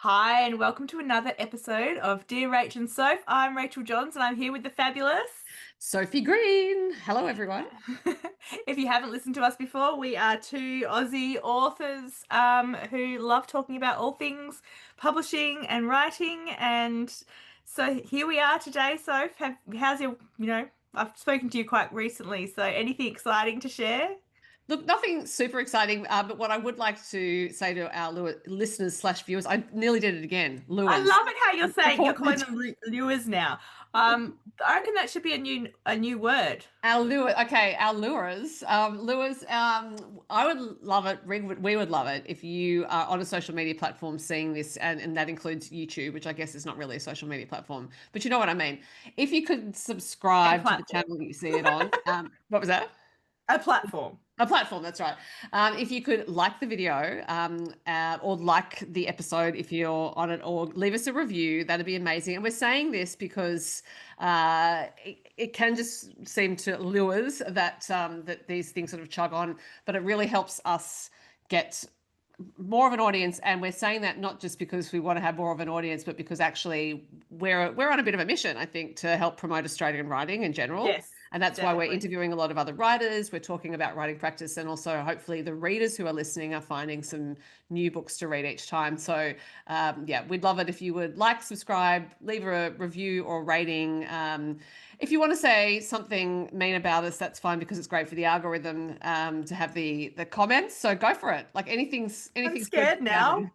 Hi, and welcome to another episode of Dear Rach and Soph. I'm Rachael Johns, and I'm here with the fabulous. Sophie Green. Hello, everyone. If you haven't listened to us before, we are two Aussie authors who love talking about all things publishing and writing. And so here we are today, Soph. How's I've spoken to you quite recently, so anything exciting to share? Look, nothing super exciting, but what I would like to say to our listeners slash viewers, I nearly did it again. I Lures. love it how you're calling Important. them lures now. I reckon that should be a new word. Our lure, okay, our lures. Lures, I would love it. We would love it if you are on a social media platform seeing this, and that includes YouTube, which I guess is not really a social media platform, but you know what I mean. If you could A subscribe to the platform. channel that you see it on, what was that? A platform. A platform, that's right. If you could like the video or like the episode if you're on it, or leave us a review, that'd be amazing. And we're saying this because it can just seem to lures that these things sort of chug on, but it really helps us get more of an audience. And we're saying that not just because we want to have more of an audience, but because actually we're on a bit of a mission, I think, to help promote Australian writing in general. Yes, And that's why we're definitely. interviewing a lot of other writers. We're talking about writing practice, and also hopefully the readers who are listening are finding some new books to read each time. So yeah, we'd love it if you would like, subscribe, leave a review or rating. If you want to say something mean about us, that's fine, because it's great for the algorithm to have the comments. So go for it. Like I'm anything's good for scared the now. algorithm.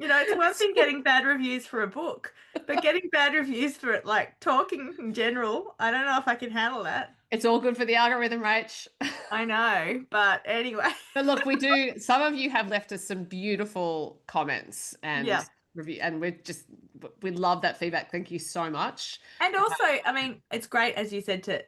It's one thing getting bad reviews for a book, but getting bad reviews for it, like talking in general, I don't know if I can handle that. It's all good for the algorithm, Rach. I know, but anyway. But look, we do. Some of you have left us some beautiful comments and Yeah. review, and we love that feedback. Thank you so much. And also, I mean, it's great, as you said, to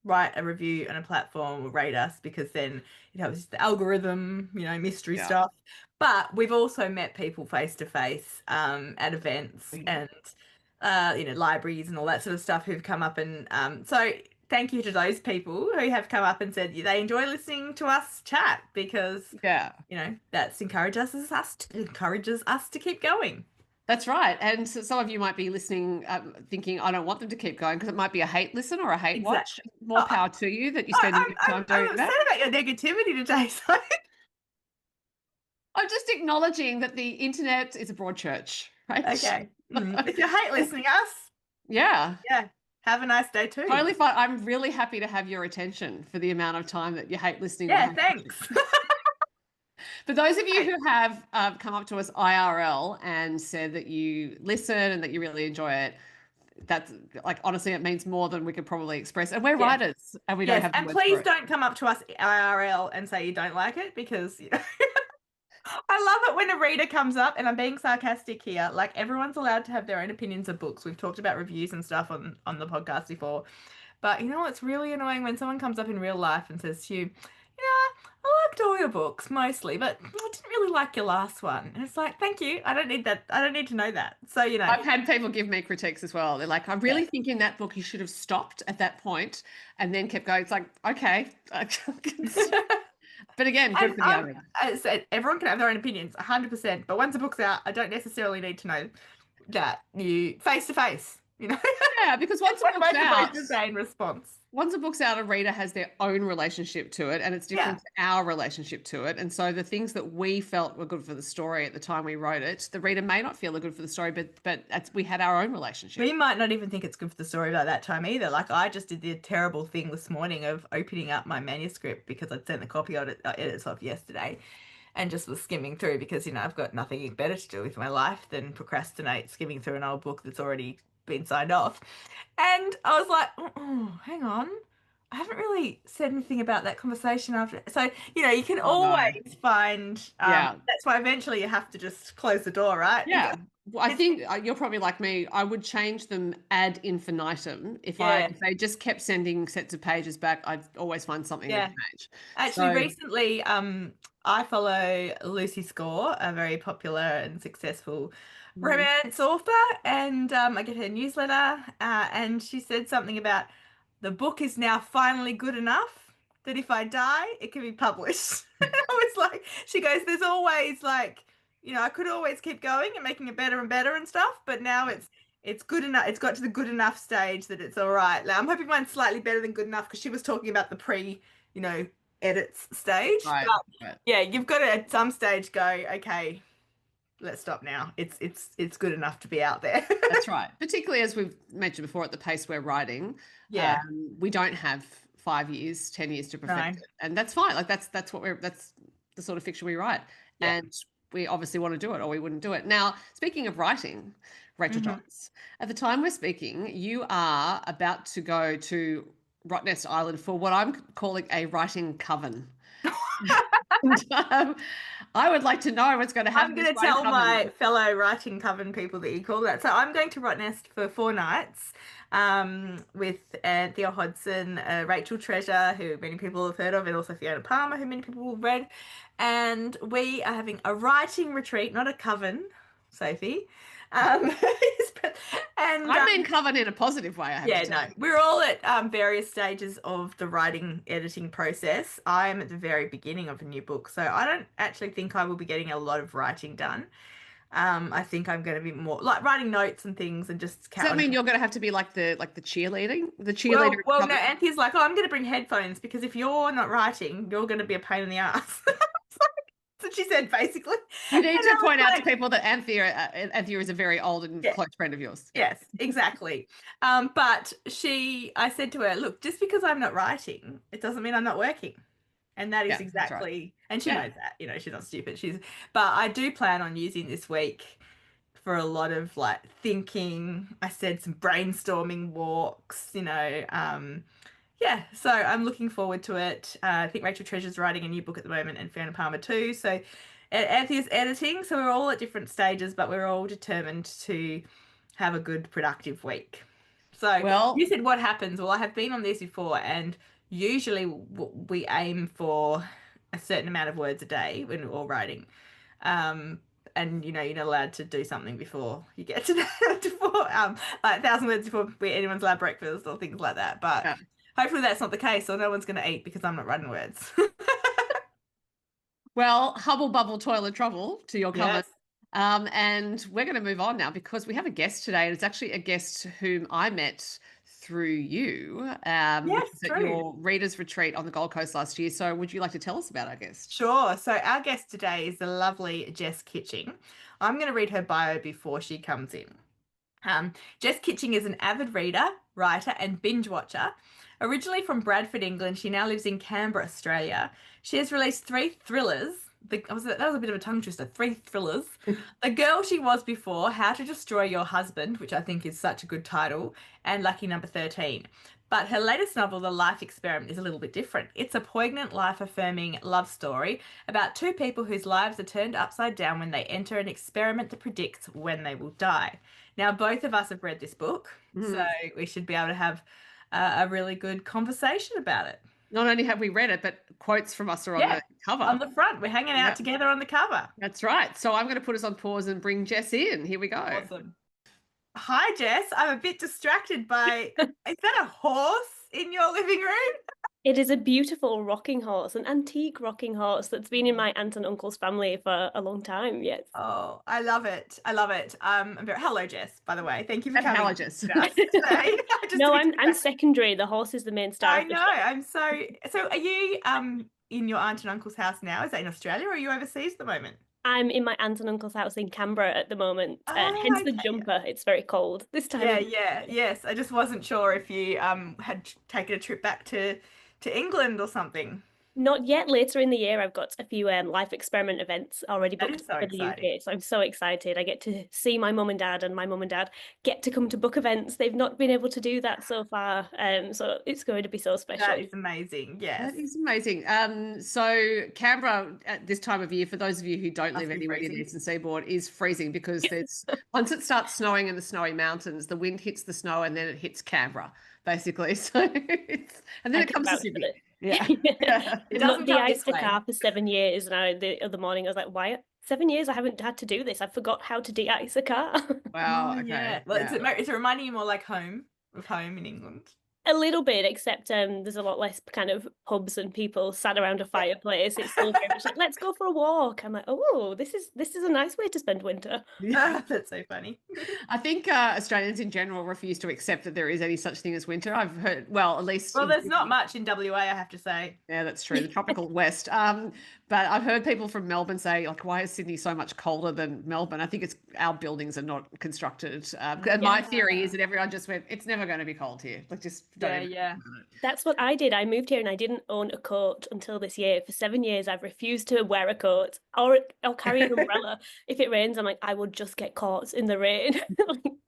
write a review on a platform or rate us because then it helps the algorithm, mystery Yeah. stuff. But we've also met people face to face at events and libraries and all that sort of stuff who've come up and so thank you to those people who have come up and said they enjoy listening to us chat because Yeah. that's encourages us to keep going. That's right. And so some of you might be listening, thinking, I don't want them to keep going, because it might be a hate listen or a hate watch. Exactly. More Oh, power to you that you're I, spending I'm, your I'm, time doing I'm upset that. about your negativity today. So I'm just acknowledging that the internet is a broad church, right? okay. If you hate listening us, Yeah. yeah, have a nice day too. Totally fine. I'm really happy to have your attention for the amount of time that you hate listening or Yeah, hate watching. thanks. For those of you Right. who have come up to us IRL and said that you listen and that you really enjoy it, that's like, honestly, it means more than we could probably express. And we're Yes. writers and we don't Yes. have the And words for please it. don't come up to us IRL and say you don't like it because I love it when a reader comes up, and I'm being sarcastic here. Like everyone's allowed to have their own opinions of books. We've talked about reviews and stuff on the podcast before. But it's really annoying when someone comes up in real life and says to you, I liked all your books mostly, but I didn't really like your last one. And it's like, thank you. I don't need that. I don't need to know that. So, I've had people give me critiques as well. They're like, I yeah. really think in that book you should have stopped at that point and then kept going. It's like, okay. But again, good And for the algorithm. I said, everyone can have their own opinions, 100%. But once a book's out, I don't necessarily need to know that you face to face, Yeah, because what am I supposed to say in response? once a book's out, a reader has their own relationship to it, and it's different Yeah. to our relationship to it. And so the things that we felt were good for the story at the time we wrote it, the reader may not feel are good for the story, but we had our own We relationship. might not even think it's good for the story by that time either. Like I just did the terrible thing this morning of opening up my manuscript because I'd sent the copy of edits off yesterday and just was skimming through because, I've got nothing better to do with my life than procrastinate skimming through an old book that's already been signed off. And I was like, hang on. I haven't really said anything about that conversation after. So, you can Oh no. always find, Yeah. that's why eventually you have to just close the door, right? And go, Yeah. Well, I it's, think you're probably like me. I would change them ad infinitum. If yeah, if they just kept sending sets of pages back, I'd always find something to yeah. change. Actually, So, recently, I follow Lucy Score, a very popular and successful mm, romance author, and I get her newsletter, and she said something about the book is now finally good enough that if I die, it can be published. I was like, she goes, there's always like, I could always keep going and making it better and better and stuff, but now it's good enough. It's got to the good enough stage that it's all right. Now I'm hoping mine's slightly better than good enough because she was talking about the you know, edits stage. Right. But Right. yeah, you've got to at some stage go, okay, let's stop now. It's good enough to be out there. That's right. Particularly as we've mentioned before, at the pace we're writing, Yeah. we don't have 5 years, 10 years to No. perfect it, and that's fine. Like that's the sort of fiction we write, Yeah. and we obviously want to do it, or we wouldn't do it. Now, speaking of writing, Rachael Hmm. Johns, at the time we're speaking, you are about to go to Rottnest Island for what I'm calling a writing coven. And, I would like to know what's going to I'm happen this going to writing tell coven. my fellow writing coven people that you call that. So I'm going to Rottnest for 4 nights with Anthea Hodson, Rachel Treasure, who many people have heard of, and also Fiona Palmer, who many people have read. And we are having a writing retreat, not a coven, Sophie. Um, and I mean coven in a positive way, I have to yeah, tell no, you. we're all at various stages of the writing editing process. I'm at the very beginning of a new book, so I don't actually think I will be getting a lot of writing done. I think I'm going to be more like writing notes and things and just Does that mean you're going to have to be like the cheerleading, the cheerleader in well, no, coven? Anthea's like, oh, I'm going to bring headphones because if you're not writing, you're going to be a pain in the ass. That's what she said, basically. You need And I to was point out to like, people that Anthea is a very old and yeah. close friend of yours. Yeah. Yes, exactly. But I said to her, look, just because I'm not writing, it doesn't mean I'm not working. And that is Yeah, that's right. exactly, and she Yeah. knows that, she's not stupid. But I do plan on using this week for a lot of like thinking. I said some brainstorming walks, yeah, so I'm looking forward to it. I think Rachel Treasure's writing a new book at the moment and Fiona Palmer too. So Anthea's editing. So we're all at different stages, but we're all determined to have a good, productive week. So you Well, said what happens? Well, I have been on this before, and usually we aim for a certain amount of words a day when we're all writing. Um, and you're not allowed to do something before you get to that, before like 1,000 words before anyone's allowed breakfast or things like that. But yeah. hopefully that's not the case, or no one's going to eat because I'm not writing words. Well, hubble bubble toilet trouble to your coven. Yes. And we're going to move on now because we have a guest today, and it's actually a guest whom I met through you, which Yes, was at true. your readers retreat on the Gold Coast last year. So, would you like to tell us about our guest? Sure. So our guest today is the lovely Jess Kitching. I'm going to read her bio before she comes in. Jess Kitching is an avid reader, writer, and binge watcher. Originally from Bradford, England, she now lives in Canberra, Australia. She has released 3 thrillers. That was a bit of a tongue twister. 3 thrillers. The Girl She Was Before, How to Destroy Your Husband, which I think is such a good title, and Lucky Number 13. But her latest novel, The Life Experiment, is a little bit different. It's a poignant, life-affirming love story about 2 people whose lives are turned upside down when they enter an experiment that predicts when they will die. Now, both of us have read this book, so Mm. we should be able to have a really good conversation about it. Not only have we read it, but quotes from us are on Yeah, the on cover. the front, we're hanging out Yeah, together on the cover. that's right. So, I'm going to put us on pause and bring Jess in. Here we go. Awesome. Hi, Jess. I'm a bit distracted by, is that a horse in your living room? It is a beautiful rocking horse, an antique rocking horse that's been in my aunt and uncle's family for a long time. Yes. Oh, I love it. I love it. Hello, Jess, by the way. Thank you for And coming hello, to Jess. us today. Just No, to be I'm clear. secondary. The horse is the main star I of the know. show. I'm so are you in your aunt and uncle's house now? Is that in Australia or are you overseas at the moment? I'm in my aunt and uncle's house in Canberra at the moment. Oh, Hence the okay. jumper. It's very cold this time Yeah, of yeah, year. yes. I just wasn't sure if you had taken a trip back to England or something. Not yet. Later in the year, I've got a few life experiment events already That booked is so for the exciting. UK. So I'm so excited. I get to see my mum and dad, and my mum and dad get to come to book events. They've not been able to do that so far. So it's going to be so That special. is amazing. Yes. That is amazing. So Canberra at this time of year, for those of you who don't live Must be anywhere near the freezing. eastern seaboard, is freezing because there's once it starts snowing in the snowy mountains, the wind hits the snow and then it hits Canberra, basically. So and then I it can comes to vouch for Sydney. it. Yeah. Yeah. It I've not doesn't come this de-iced a way. car for 7 years, and the other morning I was like, "Why 7 years? I haven't had to do this. I forgot how to de-ice a car." Wow. Oh, Okay. yeah. Well, Yeah. it's reminding you more like home in England. A little bit, except there's a lot less kind of pubs and people sat around a fireplace. It's still very much like, let's go for a walk. I'm like, oh, this is a nice way to spend winter. Yeah, that's so funny. I think Australians in general refuse to accept that there is any such thing as winter. I've heard, well, at least Well, there's not much in WA, I have to say. Yeah, that's true. The tropical west. But I've heard people from Melbourne say, like, why is Sydney so much colder than Melbourne? I think it's our buildings are not constructed. And my theory is that everyone just went, it's never going to be cold here. Like, just don't. Yeah. That's what I did. I moved here and I didn't own a coat until this year. For 7 years, I've refused to wear a coat or carry an umbrella. If it rains, I'm like, I will just get caught in the rain.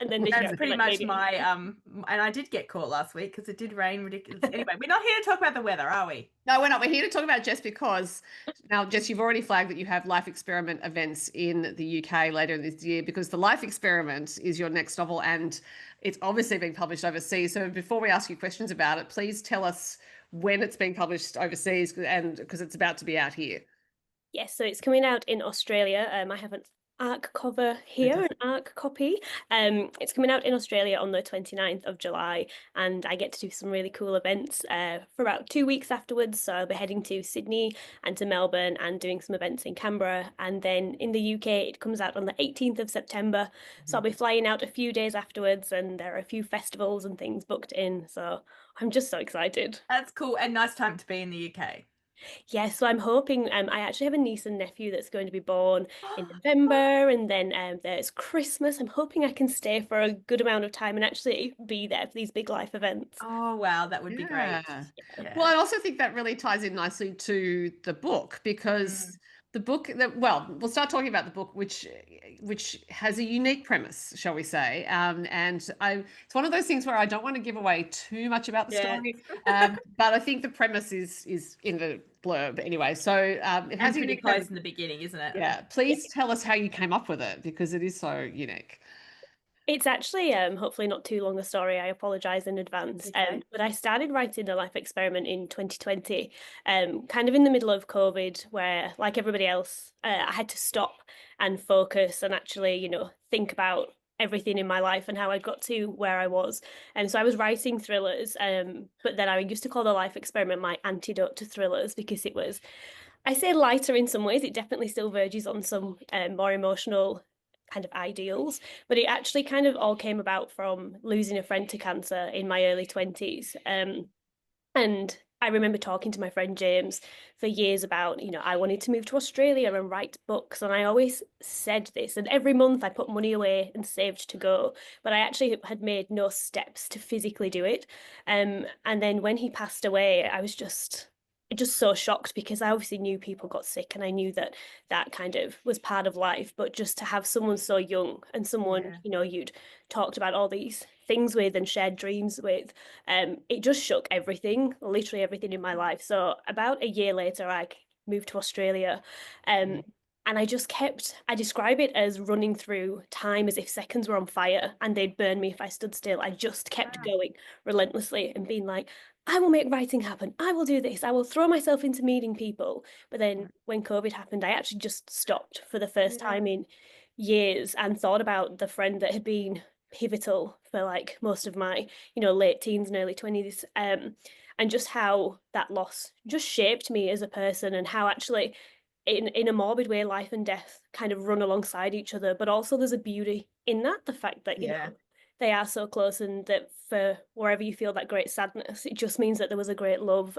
And then That's pretty much my and I did get caught last week because it did rain ridiculous. Anyway, we're not here to talk about the weather, are we? No, we're not. We're here to talk about Jess because now, Jess, you've already flagged that you have life experiment events in the UK later this year because the life experiment is your next novel and it's obviously being published overseas. So before we ask you questions about it, please tell us when it's being published overseas and because it's about to be out here. Yes, so it's coming out in Australia. I have an ARC cover here, an ARC copy. It's coming out in Australia on the 29th of July, and I get to do some really cool events for about 2 weeks afterwards. So I'll be heading to Sydney and to Melbourne and doing some events in Canberra. And then in the UK, it comes out on the 18th of September. So I'll be flying out a few days afterwards, and there are a few festivals and things booked in. So I'm just so excited. That's cool and nice time to be in the UK. Yeah, so I'm hoping I actually have a niece and nephew that's going to be born in November, and then there's Christmas. I'm hoping I can stay for a good amount of time and actually be there for these big life events. Oh wow, that would be great. Yeah. Yeah. Well, I also think that really ties in nicely to the book because the book well, we'll start talking about the book, which has a unique premise, shall we say? And it's one of those things where I don't want to give away too much about the story, but I think the premise is in the blurb anyway. So it has pretty close in the beginning, isn't it? Yeah. Please tell us how you came up with it because it is so unique. It's actually hopefully not too long a story. I apologize in advance. Okay. But I started writing a life experiment in 2020, kind of in the middle of COVID, where, like everybody else, I had to stop and focus and actually, think about everything in my life and how I got to where I was. And so I was writing thrillers, but then I used to call the life experiment my antidote to thrillers because it was, I say, lighter in some ways. It definitely still verges on some more emotional kind of ideals, but it actually kind of all came about from losing a friend to cancer in my early 20s. And I remember talking to my friend James for years about, I wanted to move to Australia and write books. And I always said this, and every month I put money away and saved to go, but I actually had made no steps to physically do it. And then when he passed away, I was just so shocked because I obviously knew people got sick and I knew that kind of was part of life, but just to have someone so young and someone you'd talked about all these things with and shared dreams with, it just shook everything, literally everything in my life. So about a year later I moved to Australia, and I describe it as running through time as if seconds were on fire and they'd burn me if I stood still. I just kept going relentlessly and being like, I will make writing happen. I will do this. I will throw myself into meeting people. But then when COVID happened, I actually just stopped for the first time in years and thought about the friend that had been pivotal for like most of my, late teens and early 20s. And just how that loss just shaped me as a person and how actually in a morbid way, life and death kind of run alongside each other. But also there's a beauty in that, the fact that, they are so close and that for wherever you feel that great sadness, it just means that there was a great love.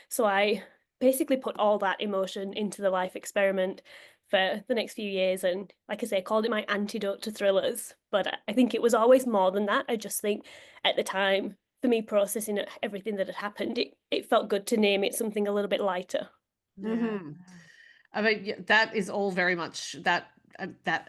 So I basically put all that emotion into the life experiment for the next few years. And like I say, I called it my antidote to thrillers. But I think it was always more than that. I just think at the time, for me processing everything that had happened, it felt good to name it something a little bit lighter. I mean, that is all very much that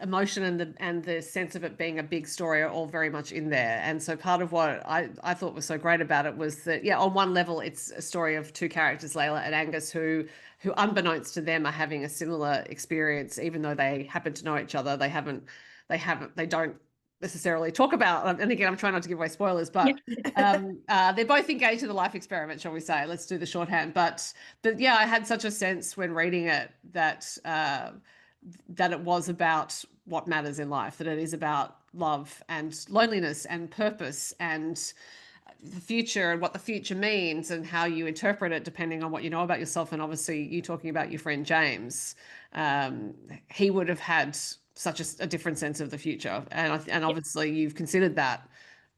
emotion and the sense of it being a big story are all very much in there. And so part of what I thought was so great about it was that, on one level, it's a story of two characters, Layla and Angus, who unbeknownst to them are having a similar experience, even though they happen to know each other. They don't necessarily talk about, and again, I'm trying not to give away spoilers, but they're both engaged in the life experiment, shall we say. Let's do the shorthand. But I had such a sense when reading it that it was about what matters in life, that it is about love and loneliness and purpose and the future and what the future means and how you interpret it depending on what you know about yourself. And obviously you talking about your friend James, he would have had such a different sense of the future, and obviously you've considered that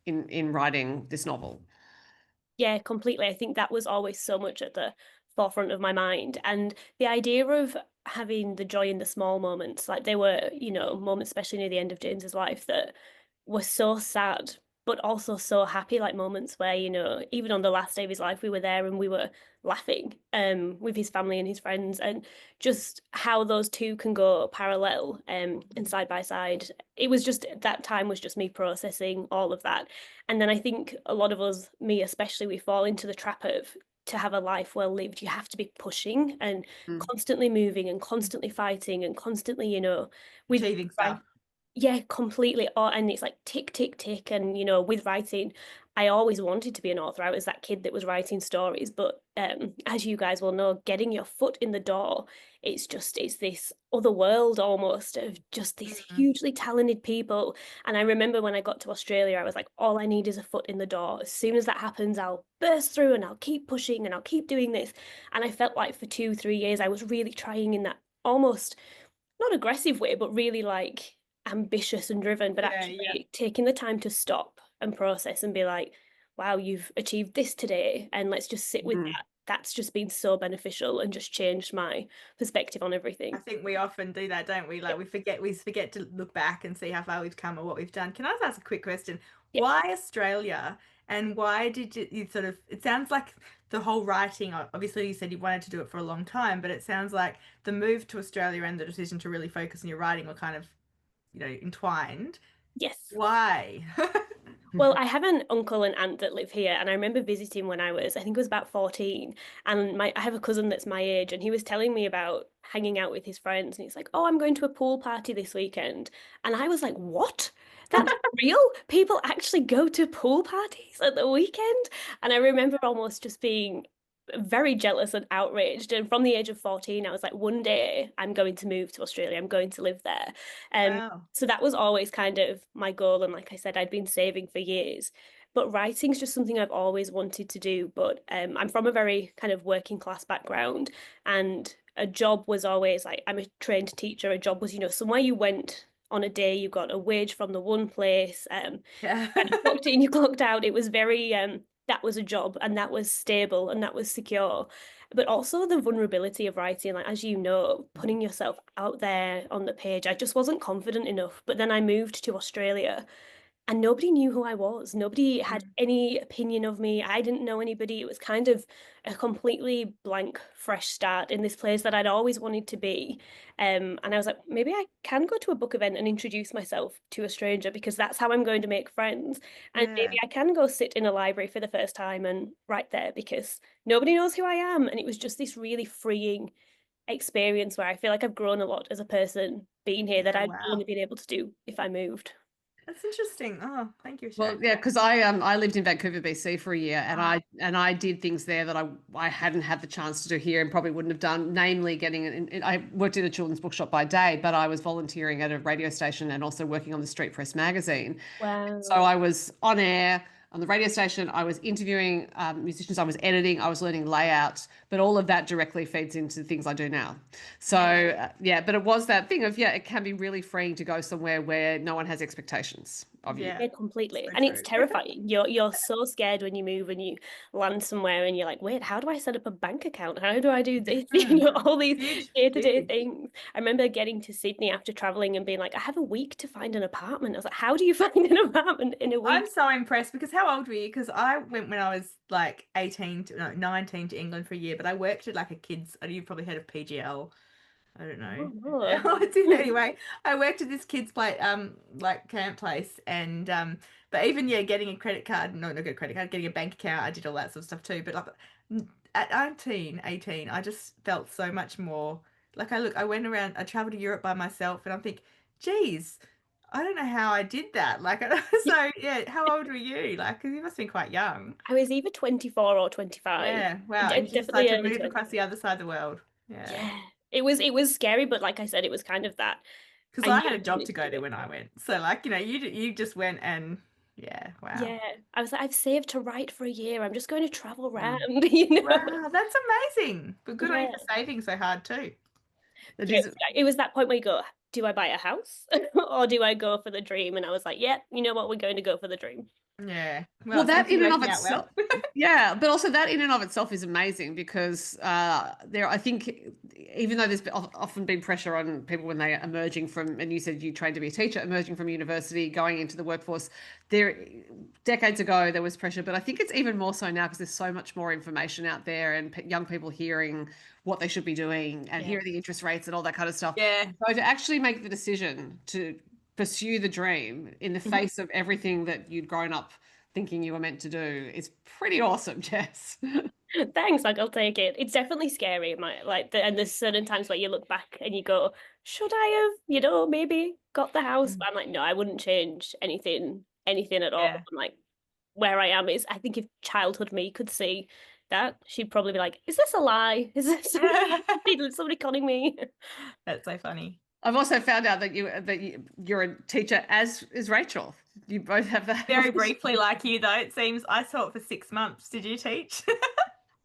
in writing this novel. Yeah, completely. I think that was always so much at the forefront of my mind. And the idea of having the joy in the small moments, like there were, moments, especially near the end of James's life, that were so sad, but also so happy, like moments where, even on the last day of his life, we were there and we were laughing with his family and his friends, and just how those two can go parallel and side by side. It was just that time was just me processing all of that. And then I think a lot of us, me especially, we fall into the trap of, to have a life well lived, you have to be pushing and Mm. constantly moving and constantly fighting and constantly, with Achieving right. stuff. Yeah, completely. And it's like tick, tick, tick. And, with writing, I always wanted to be an author. I was that kid that was writing stories. But as you guys will know, getting your foot in the door, it's this other world almost of just these hugely talented people. And I remember when I got to Australia, I was like, all I need is a foot in the door. As soon as that happens, I'll burst through and I'll keep pushing and I'll keep doing this. And I felt like for 2, 3 years, I was really trying in that almost not aggressive way, but really like ambitious and driven, but Yeah, yeah. actually taking the time to stop and process and be like, wow, you've achieved this today. And let's just sit with that. That's just been so beneficial and just changed my perspective on I everything. think we often do that, don't we? Like we forget to look back and see how far we've come or what we've done. Can I just ask a quick question? Yeah. Why Australia? And why did you sort of, it sounds like the whole writing, obviously you said you wanted to do it for a long time, but it sounds like the move to Australia and the decision to really focus on your writing were kind of, entwined. Yes. Why? Well, I have an uncle and aunt that live here, and I remember visiting when I think it was about 14, and I have a cousin that's my age, and he was telling me about hanging out with his friends, and he's like, "Oh, I'm going to a pool party this weekend," and I was like, "What? That's real? People actually go to pool parties at the weekend?" And I remember almost just being very jealous and outraged. And from the age of 14, I was like, one day I'm going to move to Australia. I'm going to live there. Wow. So that was always kind of my goal. And like I said, I'd been saving for years. But writing's just something I've always wanted to do. But I'm from a very kind of working class background. And a job was always like, I'm a trained teacher. A job was, somewhere you went on a day, you got a wage from the one place. Yeah. Kind of clocked in, you clocked out. It was very that was a job and that was stable and that was secure. But also the vulnerability of writing, like as you know, putting yourself out there on the page. I just wasn't confident enough. But then I moved to Australia and nobody knew who I was. Nobody had any opinion of me. I didn't know anybody. It was kind of a completely blank, fresh start in this place that I'd always wanted to be. And I was like, maybe I can go to a book event and introduce myself to a stranger because that's how I'm going to make friends. And maybe Yeah. I can go sit in a library for the first time and write there because nobody knows who I am. And it was just this really freeing experience where I feel like I've grown a lot as a person being here that Yeah. I'd Wow. only been able to do if I moved. That's interesting. Oh, thank you, Well, Shaq. yeah, because I lived in Vancouver, BC for a year, and Ah, I did things there that I hadn't had the chance to do here and probably wouldn't have done. Namely, I worked in a children's bookshop by day, but I was volunteering at a radio station and also working on the Street Press magazine. So Wow. I was on air on the radio station. I was interviewing musicians. I was editing. I was learning layout. But all of that directly feeds into the things I do now. So yeah, but it was that thing of, yeah, it can be really freeing to go somewhere where no one has expectations of you. yeah. Yeah, completely. So And it's true. terrifying. You're so scared when you move and you land somewhere and you're like, wait, how do I set up a bank account? How do I do this? All these Huge, day-to-day huge. things. I remember getting to Sydney after traveling and being like, I have a week to find an apartment. I was like, how do you find an apartment in a I'm week? so impressed because how old were you? Because I went when I was like 18 to no, 19 to England for a year, but I worked at like a kids, you've probably heard of PGL. I don't know. Oh, no. I did anyway. I worked at this kids play like camp place and but even yeah, getting a credit card, no, not a credit card, getting a bank account, I did all that sort of stuff too. But like at 19, 18, I just felt so much more like I went around, I traveled to Europe by myself and I'm thinking, geez, I don't know how I did that. Like so yeah, how old were you? Like 'cause you must have been quite young. I was either 24 or 25. Yeah, wow. And you just Definitely decided to early move 20s. across the other side of the world. Yeah. Yeah. It was scary, but like I said, it was kind of that Because I I knew had a I job wanted to to go do to it. when I went. So like, you just went and Yeah. Wow. Yeah, I was like, I've saved to write for a year. I'm just going to travel around, Wow, that's amazing. But good on you Yeah. for saving so hard too. That Yeah, is, it was that point where you go, do I buy a house or do I go for the dream? And I was like, yeah, you know what? We're going to go for the dream. Yeah. well, Well, it seems that to be in and of working out itself, well. yeah, but also that in and of itself is amazing because I think, even though there's often been pressure on people when they are emerging from, and you said you trained to be a teacher, emerging from university, going into the workforce, there, decades ago, there was pressure, but I think it's even more so now because there's so much more information out there and young people hearing what they should be doing and Yeah. hearing the interest rates and all that kind of stuff. Yeah. So to actually make the decision to pursue the dream in the face of everything that you'd grown up thinking you were meant to do is pretty awesome, Jess. Thanks, like I'll take it. It's definitely scary, and there's certain times where you look back and you go, should I have, maybe got the house? But I'm like, no, I wouldn't change anything at all. Yeah. I'm like, where I am is, I think if childhood me could see that, she'd probably be like, is this a lie? Is this somebody conning me? That's so funny. I've also found out that you're a teacher, as is Rachel. You both have that. Very briefly, like you though, it seems. I taught for 6 months. Did you teach?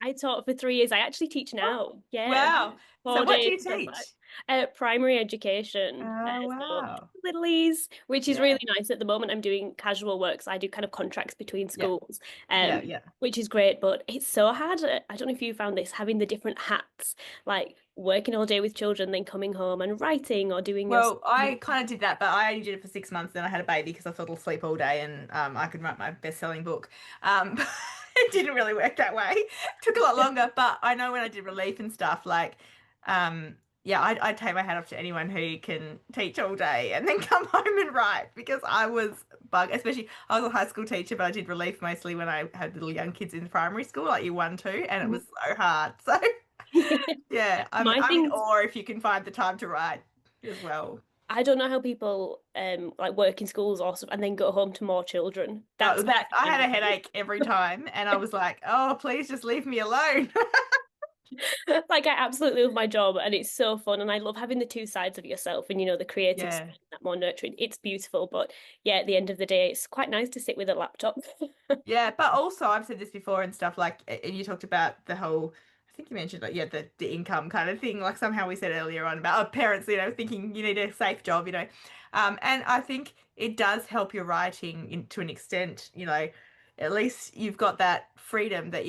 I taught for 3 years. I actually teach now. Yeah. Wow. So 4 what do you days. teach? Primary education. Oh, So wow. littlies, which is Yeah. really nice. At the moment, I'm doing casual work, so I do kind of contracts between schools, Yeah. which is great. But it's so hard. I don't know if you found this, having the different hats, like working all day with children, then coming home and writing or doing your. Well, I kind of did that, but I only did it for 6 months. Then I had a baby because I thought I'll sleep all day and I could write my best-selling book. But it didn't really work that way. It took a lot longer, but I know when I did relief and stuff, like, yeah, I'd take my hat off to anyone who can teach all day and then come home and write because I was especially I was a high school teacher, but I did relief mostly when I had little young kids in primary school, like year 1, 2, and it was so hard. So yeah, I'm in awe if you can find the time to write as well. I don't know how people like work in schools or and then go home to more children. I had a headache every time, and I was like, "Oh, please just leave me alone." Like, I absolutely love my job and it's so fun, and I love having the two sides of yourself, and the creative side, that more nurturing. It's beautiful, but yeah, at the end of the day, it's quite nice to sit with a laptop. Yeah, but also I've said this before and stuff, like, and you talked about the whole, I think you mentioned, like, yeah, the income kind of thing, like somehow we said earlier on about parents, thinking you need a safe job, and I think it does help your writing to an extent, at least you've got that freedom that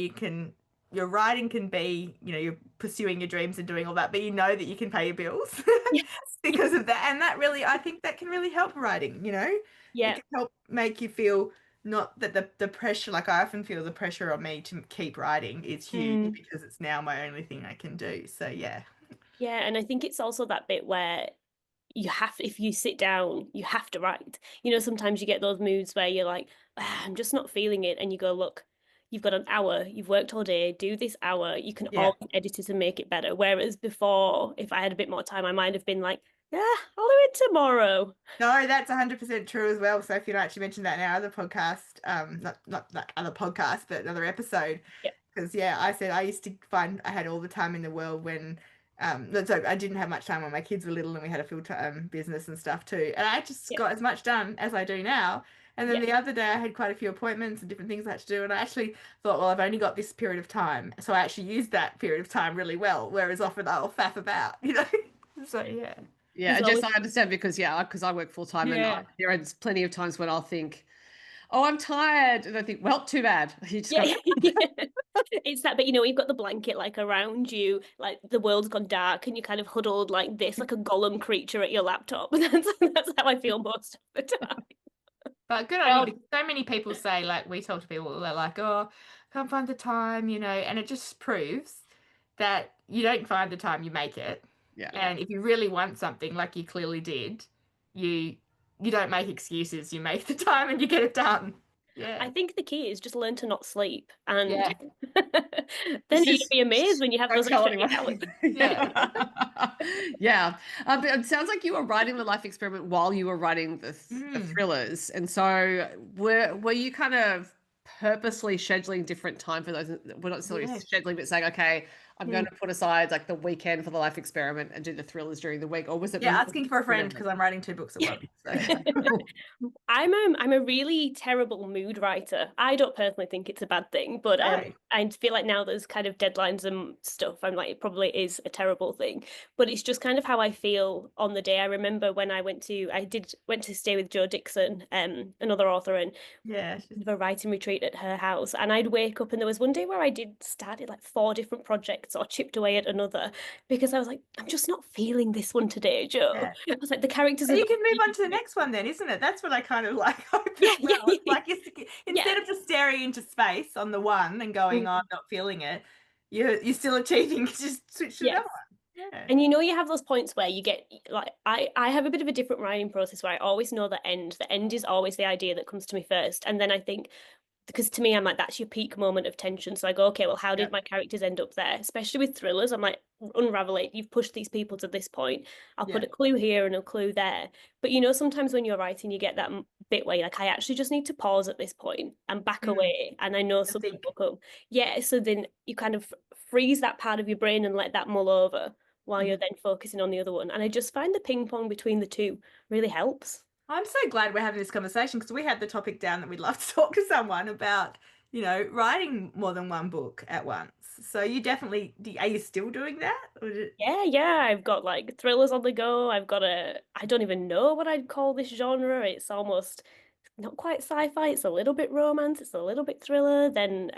your writing can be, you're pursuing your dreams and doing all that, but that you can pay your bills Yes. because of that. And that really, I think that can really help writing, Yeah. It can help make you feel not that the pressure, like I often feel the pressure on me to keep writing is huge because it's now my only thing I can do. So yeah. Yeah, and I think it's also that bit where if you sit down, you have to write. Sometimes you get those moods where you're like, I'm just not feeling it. And you go, look, you've got an hour, you've worked all day, do this hour. You can always edit it and make it better. Whereas before, if I had a bit more time, I might have been like, yeah, I'll do it tomorrow. No, that's 100% true as well. So if you actually mentioned that in our other podcast, not that other podcast, but another episode. Yeah. Because I said I used to find I had all the time in the world when so I didn't have much time when my kids were little and we had a full-time business and stuff too. And I just got as much done as I do now. And then the other day I had quite a few appointments and different things I had to do. And I actually thought, well, I've only got this period of time. So I actually used that period of time really well. Whereas often I'll faff about, So yeah. Yeah, I just I understand because I work full time and there are plenty of times when I'll think, oh, I'm tired, and I think, well, too bad. You just It's that, but you've got the blanket like around you, like the world's gone dark, and you're kind of huddled like this, like a golem creature at your laptop. That's how I feel most of the time. But good on you, because so many people say, like, we talk to people, they're like, oh, can't find the time, and it just proves that you don't find the time, you make it. Yeah. And if you really want something, like you clearly did, you don't make excuses, you make the time and you get it done. Yeah. I think the key is just learn to not sleep, and You'll then be amazed when you have those extra 8 hours. Yeah. But it sounds like you were writing the life experiment while you were writing the thrillers, and so were you kind of purposely scheduling different time for those? We're not necessarily scheduling, but saying, okay, I'm going to put aside like the weekend for the life experiment and do the thrillers during the week? Or was it asking for a friend because I'm writing 2 books at once. So. I'm a really terrible mood writer. I don't personally think it's a bad thing, but No. I feel like now there's kind of deadlines and stuff. I'm like, it probably is a terrible thing, but it's just kind of how I feel on the day. I remember when I went to stay with Jo Dixon, another author, and Yeah. a writing retreat at her house, and I'd wake up and there was one day where I started like 4 different projects or chipped away at another because I was like, I'm just not feeling this one today, Jo. Yeah. I was like, the characters But are you can move on to the next one then, isn't it? That's what I kind of like hope as yeah, well. It's yeah, like instead of just staring into space on the one and going, oh, I'm not feeling it, you're still achieving, just switch to another one. Yeah. And you have those points where you get like I have a bit of a different writing process where I always know the end. The end is always the idea that comes to me first, and then I think, because to me I'm like, that's your peak moment of tension, so I go, okay, well, how did my characters end up there? Especially with thrillers, I'm like, unravel it. You've pushed these people to this point, I'll put a clue here and a clue there. But sometimes when you're writing you get that bit where you're like, I actually just need to pause at this point and back away, and I know something will come. So then you kind of freeze that part of your brain and let that mull over while you're then focusing on the other one, and I just find the ping pong between the two really helps. I'm so glad we're having this conversation because we had the topic down that we'd love to talk to someone about, writing more than one book at once. So you definitely, are you still doing that? Yeah, I've got like thrillers on the go. I don't even know what I'd call this genre. It's almost not quite sci-fi. It's a little bit romance. It's a little bit thriller. Then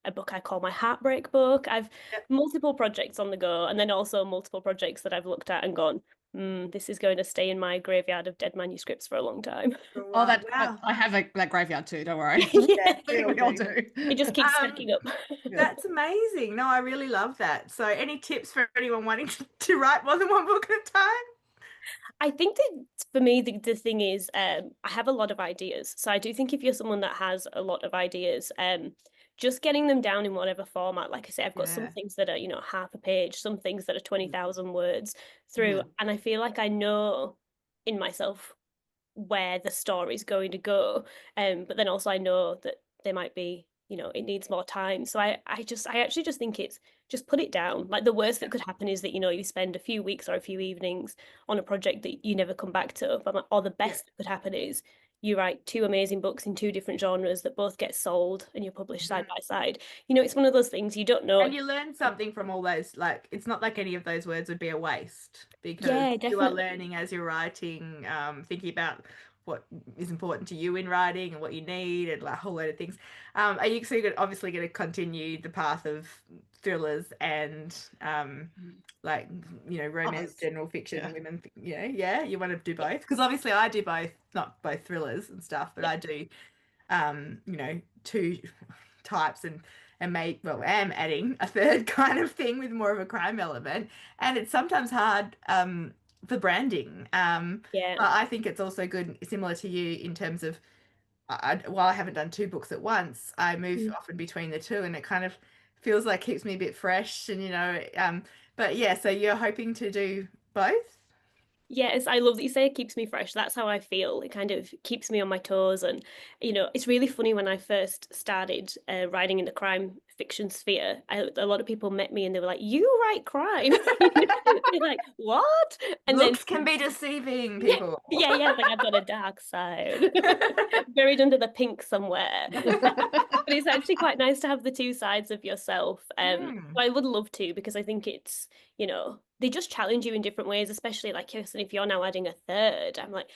a book I call my heartbreak book. I've multiple projects on the go, and then also multiple projects that I've looked at and gone, this is going to stay in my graveyard of dead manuscripts for a long time. Oh, I have that graveyard too. Don't worry. Yeah, we all do. It just keeps stacking up. That's amazing. No, I really love that. So, any tips for anyone wanting to write more than one book at a time? I think that for me, the thing is, I have a lot of ideas. So I do think if you're someone that has a lot of ideas, just getting them down in whatever format. Like I say, I've got some things that are, half a page, some things that are 20,000 words through. And I feel like I know in myself where the story's going to go. But then also I know that there might be, it needs more time. So I actually just think it's just put it down. Like the worst that could happen is that, you spend a few weeks or a few evenings on a project that you never come back to. Or the best that could happen is you write 2 amazing books in 2 different genres that both get sold and you're published side by side. It's one of those things you don't know. And you learn something from all those, like, it's not like any of those words would be a waste because you are learning as you're writing, thinking about what is important to you in writing and what you need and like a whole load of things. Are you obviously going to continue the path of thrillers and romance, general fiction, women? You want to do both? Because obviously I do both, not both thrillers and stuff, but I do 2 types and am adding a third kind of thing with more of a crime element, and it's sometimes hard for branding. But I think it's also good, similar to you, in terms of while I haven't done 2 books at once, I move often between the 2, and it kind of feels like keeps me a bit fresh, and but yeah, so you're hoping to do both? Yes, I love that you say it keeps me fresh. That's how I feel. It kind of keeps me on my toes. And, it's really funny when I first started writing in the crime fiction sphere, a lot of people met me and they were like, you write crime? They're like, what? And Looks can be deceiving, people. Yeah, like I've got a dark side buried under the pink somewhere. But it's actually quite nice to have the 2 sides of yourself. I would love to, because I think it's, they just challenge you in different ways, especially like if you're now adding a third. I'm like,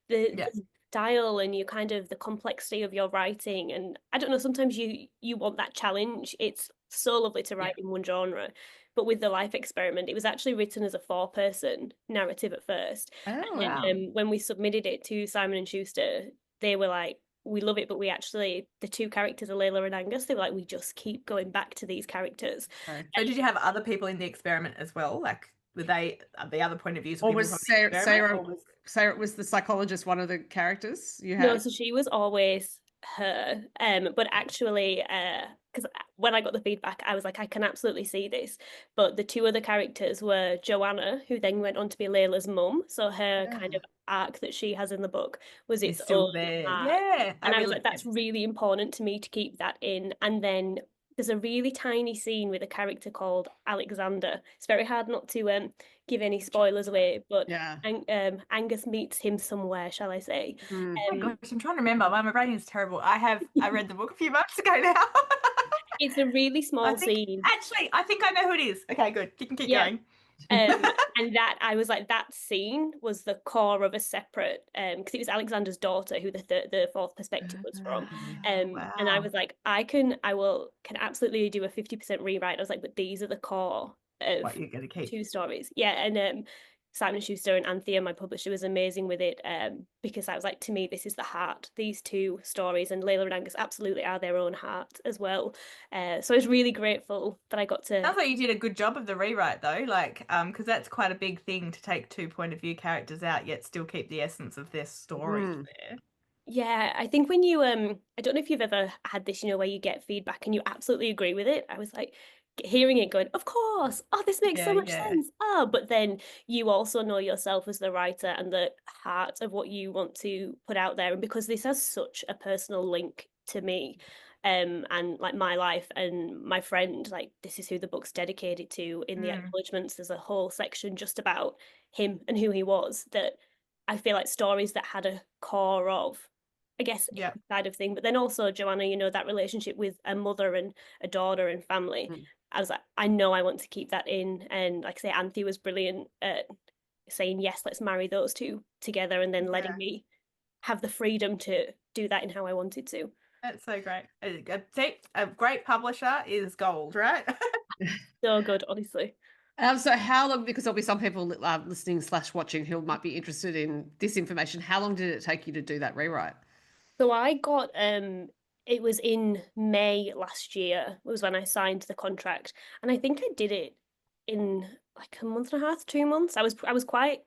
the style and the complexity of your writing, and I don't know, sometimes you want that challenge. It's so lovely to write in one genre, but with the life experiment, it was actually written as a 4-person narrative at first. When we submitted it to Simon and Schuster, they were like, we love it, but the 2 characters are Layla and Angus. They were like, we just keep going back to these characters. So did you have other people in the experiment as well? Like, were they the other point of views? Or was Sarah was the psychologist one of the characters you had? No, so she was always her. But actually, because when I got the feedback, I was like, I can absolutely see this. But the 2 other characters were Joanna, who then went on to be Layla's mum. So her kind of arc that she has in the book was its still own there. arc. Yeah. And I was like, that's really important to me to keep that in. And then there's a really tiny scene with a character called Alexander. It's very hard not to give any spoilers away, but Yeah. Angus meets him somewhere, shall I say? Mm. Oh my gosh, I'm trying to remember. My brain is terrible. I read the book a few months ago now. It's a really I small think scene. actually, I think I know who it is. Okay, good. You can keep Yeah. going. And that I was like, that scene was the core of a separate because it was Alexander's daughter who the fourth perspective was from. And I Wow. was like, can absolutely do a 50% rewrite. I was like, but these are the core of What you're gonna keep. two stories. Yeah, and Simon Schuster and Anthea, my publisher, was amazing with it because I was like, to me, this is the heart. These two stories, and Layla and Angus absolutely are their own heart as well. So I was really grateful that I got to. Sounds like you did a good job of the rewrite though, like, because that's quite a big thing to take two point of view characters out, yet still keep the essence of their story Mm. there. Yeah, I think when you I don't know if you've ever had this, where you get feedback and you absolutely agree with it. I was like hearing it going, of course, oh, this makes Yeah, so much yeah. sense. Oh, but then you also know yourself as the writer and the heart of what you want to put out there. And because this has such a personal link to me, and like my life and my friend, like this is who the book's dedicated to. In the Mm, acknowledgements, there's a whole section just about him and who he was that I feel like stories that had a core of, I guess, yeah. side of thing, but then also Joanna, that relationship with a mother and a daughter and family. Mm. I was like, I know I want to keep that in, and like I say, Anthony was brilliant at saying yes, let's marry those two together, and then letting Yeah. me have the freedom to do that in how I wanted to. That's so great. See, a great publisher is gold, right? So good, honestly. So how long, because there'll be some people listening slash watching who might be interested in this information. How long did it take you to do that rewrite? So I got it was in May last year was when I signed the contract. And I think I did it in like a month and a half, 2 months. I was quite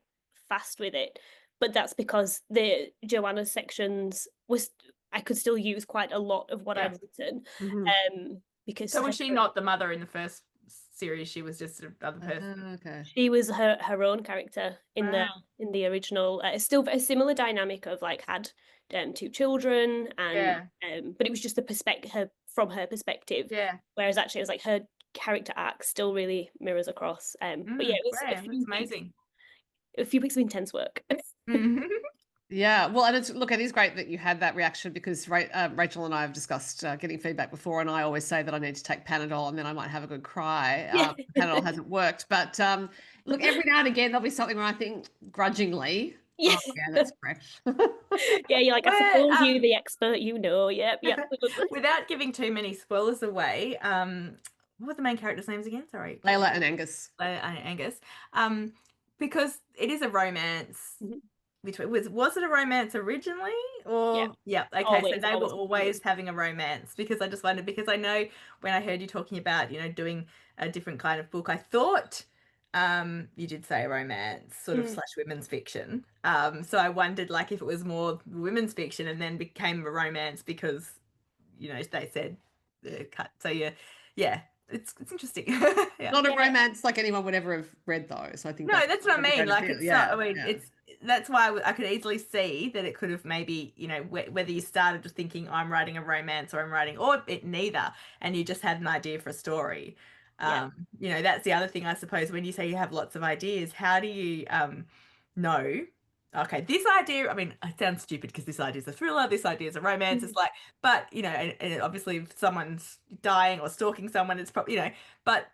fast with it. But that's because the Joanna sections was I could still use quite a lot of what Yeah. I'd written. Mhm. Because So was she not the mother in the first series? She was just another person. Okay. she was her own character in the Wow. original. It's still a similar dynamic of like had two children and Yeah. but it was just the perspective from her perspective. Yeah. Whereas actually it was like her character arc still really mirrors across. But yeah, it was Wow, that's amazing. a few weeks of intense work. Mhm. Yeah, well, and it is great that you had that reaction because Rachel and I have discussed getting feedback before, and I always say that I need to take Panadol and then I might have a good cry. Yeah. Panadol hasn't worked, but look, every now and again there'll be something where I think grudgingly, Yeah. oh yeah, that's fresh. Yeah, you're like, I Well, suppose you the expert, Yep. without giving too many spoilers away, what were the main characters' names again? Sorry, Layla and Angus. Angus. Um, because it is a romance Mhm. between was it a romance originally Yeah. or yeah, okay, so Always, they were always. always having a romance because I just wondered because I know when I heard you talking about, doing a different kind of book, I thought you did say a romance, sort of Mm. slash women's fiction. So I wondered like if it was more women's fiction and then became a romance because they said cut. So yeah, it's interesting. Yeah. Not a Yeah. romance like anyone would ever have read though, so I think No, that's what I a great mean. Like appeal. it's not. Yeah, I mean, yeah. it's that's why I could easily see that it could have maybe whether you started just thinking I'm writing a romance or I'm writing or it neither, and you just had an idea for a story. Yeah. That's the other thing I suppose when you say you have lots of ideas, how do you know? Okay, this idea. I mean, it sounds stupid because this idea is a thriller. This idea is a romance. It's like, but and obviously if someone's dying or stalking someone, it's probably but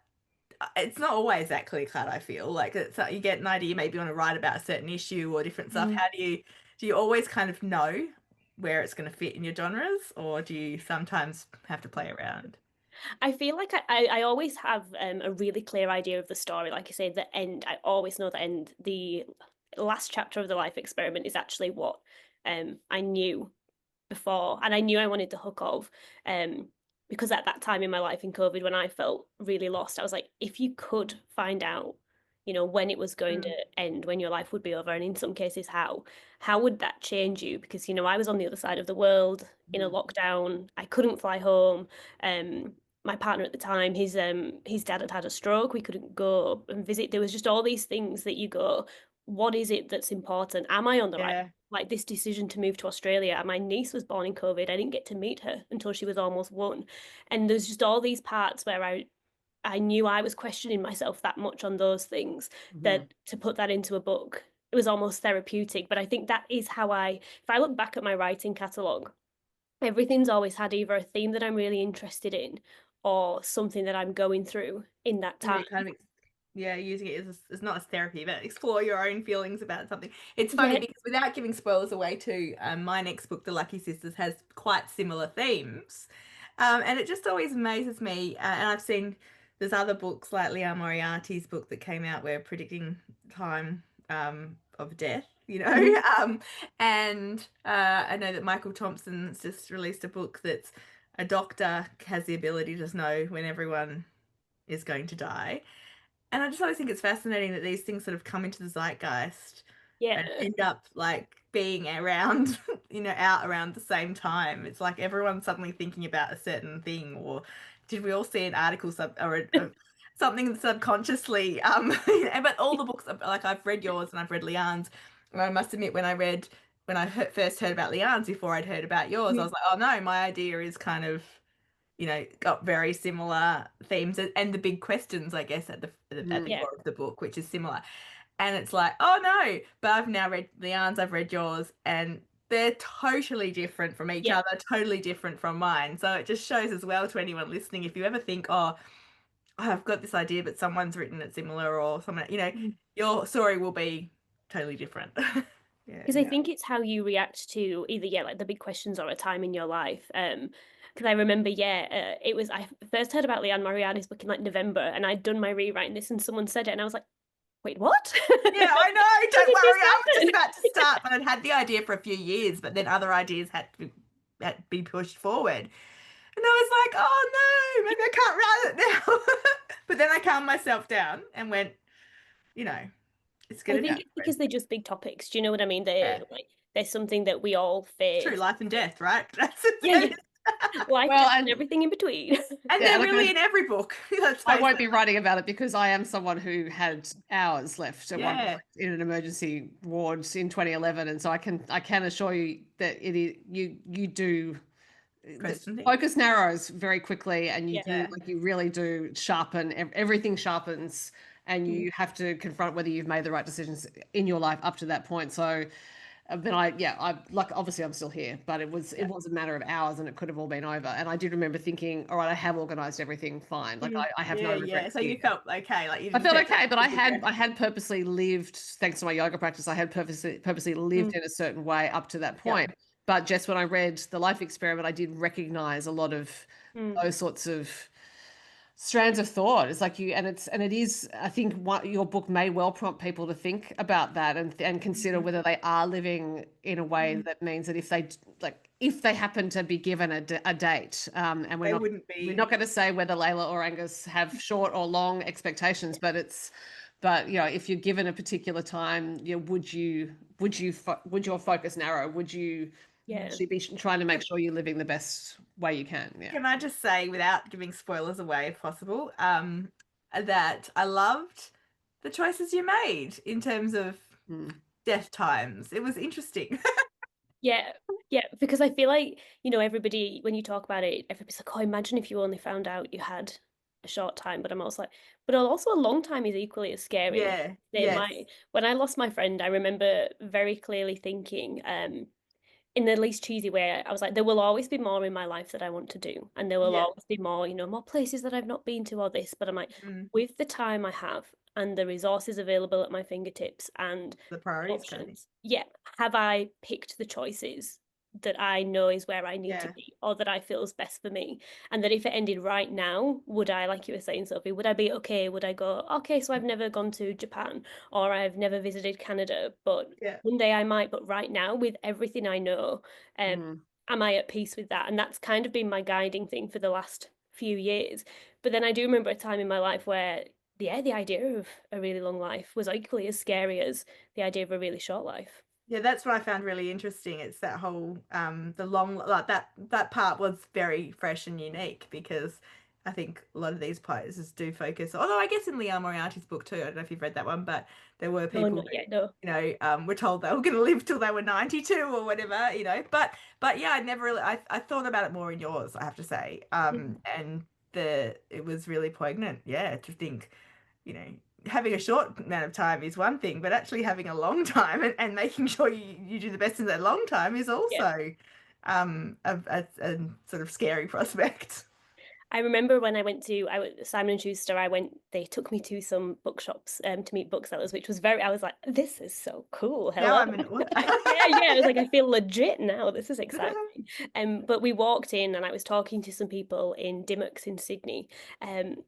it's not always that clear cut. I feel like you get an idea, maybe you want to write about a certain issue or different stuff. Mm. How do you always kind of know where it's going to fit in your genres, or do you sometimes have to play around? I feel like I always have a really clear idea of the story. Like I say, the end, I always know the end. The last chapter of the life experiment is actually what I knew before, and I knew I wanted the hook of. Because at that time in my life in COVID, when I felt really lost, I was like, if you could find out, when it was going to Mm. end, when your life would be over, and in some cases, how would that change you? Because, I was on the other side of the world in a lockdown. I couldn't fly home. My partner at the time, his dad had had a stroke. We couldn't go and visit. There was just all these things that you go, what is it that's important? Am I on the right? Yeah. Like this decision to move to Australia. My niece was born in COVID. I didn't get to meet her until she was almost 1. And there's just all these parts where I knew I was questioning myself that much on those things Mhm. that to put that into a book, it was almost therapeutic. But I think that is how if I look back at my writing catalogue, everything's always had either a theme that I'm really interested in or something that I'm going through in that Yeah, time. kind of, yeah, using it as not as therapy, but explore your own feelings about something. It's funny Yeah, because without giving spoilers away too, my next book, The Lucky Sisters, has quite similar themes. And it just always amazes me. And I've seen there's other books like Leon Moriarty's book that came out where predicting time of death, you know. Mhm. And I know that Michael Thompson's just released a book that's a doctor has the ability to know when everyone is going to die. And I just always think it's fascinating that these things sort of come into the zeitgeist and Yeah. end up like being around, out around the same time. It's like everyone's suddenly thinking about a certain thing, or did we all see an article something subconsciously? But all the books, like I've read yours and I've read Leanne's, and I must admit when I first heard about Leanne's before I'd heard about yours, I was like, oh no, my idea is kind of got very similar themes and the big questions, I guess, at the Yeah. core of the book, which is similar. And it's like, oh no, but I've now read Leanne's, I've read yours, and they're totally different from each Yeah. other, totally different from mine. So it just shows as well to anyone listening, if you ever think, oh, I've got this idea, but someone's written it similar, or someone, your story will be totally different. Yeah, Because I yeah. think it's how you react to either, yeah, like the big questions or a time in your life. Because I remember, it was, I first heard about Leanne Moriarty's book in like November, and I'd done my rewriting this, and someone said it, and I was like, wait, what? Yeah, I know. When Don't did this worry. I was just happen? about to start, but I'd had the idea for a few years, but then other ideas had to be pushed forward. And I was like, oh no, maybe I can't write it now. But then I calmed myself down and went, you know, it's I good think enough. it's because they're just big topics. Do you know what I mean? They're Yeah. like there's something that we all It's true, face. life and death, right? Yeah, yeah. Life, Well, death, and everything in between. And yeah, they're look, really in every book. Let's I face won't it. be writing about it because I am someone who had hours left at one Yeah. point in an emergency ward in 2011, and so I can assure you that it is you do the Question things. focus narrows very quickly, and you do Yeah. like you really do sharpen everything sharpens, and you have to confront whether you've made the right decisions in your life up to that point. So then I like obviously I'm still here, but it Yeah. was a matter of hours and it could have all been over. And I did remember thinking, all right, I have organized everything fine. Like I have no Yeah, yeah. regrets So here. you felt okay, like you I didn't felt feel okay, but regret. I had purposely lived, thanks to my yoga practice, I had purposely lived Mm. in a certain way up to that Yeah. point. But just when I read The Life Experiment, I did recognize a lot of Mm. those sorts of strands of thought. It's like it is, I think what your book may well prompt people to think about that and consider Mhm. whether they are living in a way that means that if they happen to be given a date, and They wouldn't we're be. not going to say whether Layla or Angus have short or long expectations, but if you're given a particular time, would your focus narrow? Would you Yeah. actually be trying to make sure you're living the best way you can? Yeah. Can I just say, without giving spoilers away if possible, that I loved the choices you made in terms of Mm. death times. It was interesting. Yeah. Yeah. Because I feel like, everybody, when you talk about it, everybody's like, oh, imagine if you only found out you had a short time. But I'm also like, but also a long time is equally as scary. Yeah, yes. When I lost my friend, I remember very clearly thinking, in the least cheesy way, I was like, there will always be more in my life that I want to do. And there will Yeah. always be more, more places that I've not been to or this. But I'm like, Mm, with the time I have and the resources available at my fingertips and the the priorities kind of thing. options, yeah, have I picked the choices that I know is where I need to Yeah. be or that I feel is best for me? And that if it ended right now, would I, like you were saying, Sophie, would I be okay? Would I go, okay, so I've never gone to Japan or I've never visited Canada, but Yeah. one day I might, but right now, with everything I know, Mm. am I at peace with that? And that's kind of been my guiding thing for the last few years. But then I do remember a time in my life where, yeah, the idea of a really long life was equally as scary as the idea of a really short life. Yeah, that's what I found really interesting. It's that whole the long, like that part was very fresh and unique because I think a lot of these places do focus, although I guess in Liam Moriarty's book too, I don't know if you've read that one, but there were No, people not who, yet, no. were told they were going to live till they were 92 or whatever, but yeah, I never really, I thought about it more in yours, I have to say. And it was really poignant, yeah, to think, having a short amount of time is one thing, but actually having a long time and making sure you do the best in that long time is Yeah. also a sort of scary prospect. I remember when I went to Simon Schuster, they took me to some bookshops to meet booksellers, which was I was like, this is so cool. Now Hello. I'm in awe. Yeah, I was like, I feel legit now. This is exciting. But we walked in and I was talking to some people in Dimmock's in Sydney. And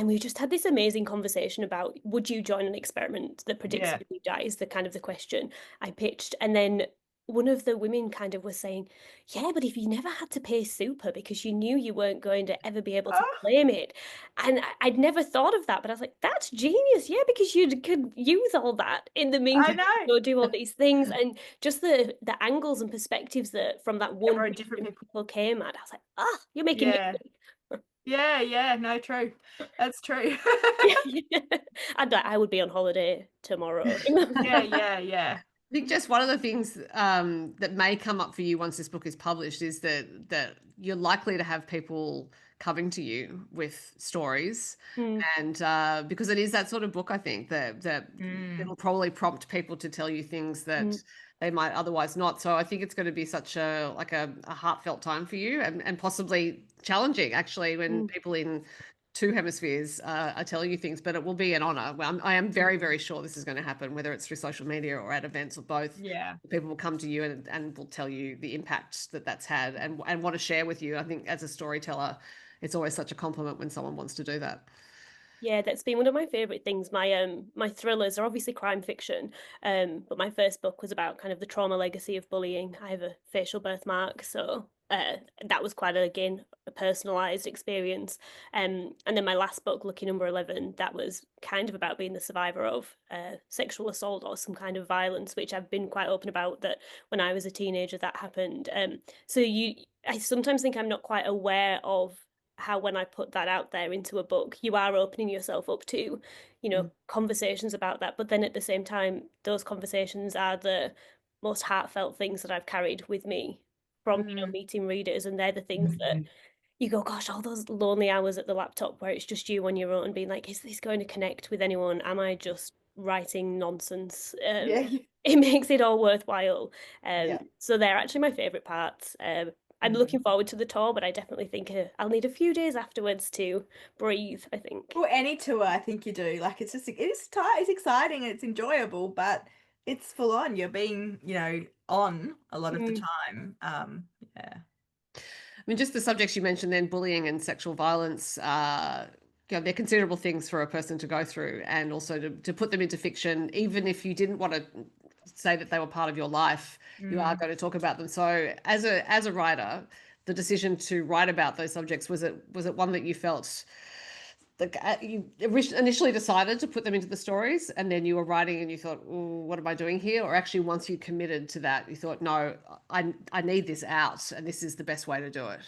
we just had this amazing conversation about, would you join an experiment that predicts Yeah. when you die, is the kind of the question I pitched. And then one of the women kind of was saying, yeah, but if you never had to pay super because you knew you weren't going to ever be able to Oh, claim it. And I'd never thought of that, but I was like, that's genius. Yeah, because you could use all that in the I meantime, know. go do all these things. And just the angles and perspectives that from that one Everyone different people. people came at, I was like, you're making me Yeah. Yeah. No, true. That's true. I would be on holiday tomorrow. Yeah. I think just one of the things that may come up for you once this book is published is that you're likely to have people coming to you with stories, and because it is that sort of book, I think that it'll probably prompt people to tell you things that they might otherwise not. So I think it's going to be such a heartfelt time for you, and possibly challenging actually when people in two hemispheres are telling you things, but it will be an honor. I am very, very sure this is going to happen, whether it's through social media or at events or both. Yeah. People will come to you and will tell you the impact that's had and want to share with you. I think as a storyteller, it's always such a compliment when someone wants to do that. Yeah, that's been one of my favorite things. My thrillers are obviously crime fiction, but my first book was about kind of the trauma legacy of bullying. I have a facial birthmark, so that was quite again a personalized experience. And then my last book, Lucky Number 11, that was kind of about being the survivor of sexual assault or some kind of violence, which I've been quite open about that when I was a teenager that happened. I sometimes think I'm not quite aware of how when I put that out there into a book, you are opening yourself up to, conversations about that. But then at the same time, those conversations are the most heartfelt things that I've carried with me from, meeting readers. And they're the things that you go, gosh, all those lonely hours at the laptop where it's just you on your own being like, is this going to connect with anyone? Am I just writing nonsense? Yeah. It makes it all worthwhile. Yeah. So they're actually my favorite parts. I'm looking forward to the tour, but I definitely think I'll need a few days afterwards to breathe, I think. Well, any tour, I think you do. Like, it's it's exciting and it's enjoyable, but it's full on. You're being, on a lot of the time. Yeah. I mean, just the subjects you mentioned then, bullying and sexual violence, they're considerable things for a person to go through, and also to put them into fiction, even if you didn't want to say that they were part of your life, you are going to talk about them. So as a writer, the decision to write about those subjects, was it one that you felt you initially decided to put them into the stories and then you were writing and you thought, what am I doing here? Or actually once you committed to that, you thought, no, I need this out and this is the best way to do it?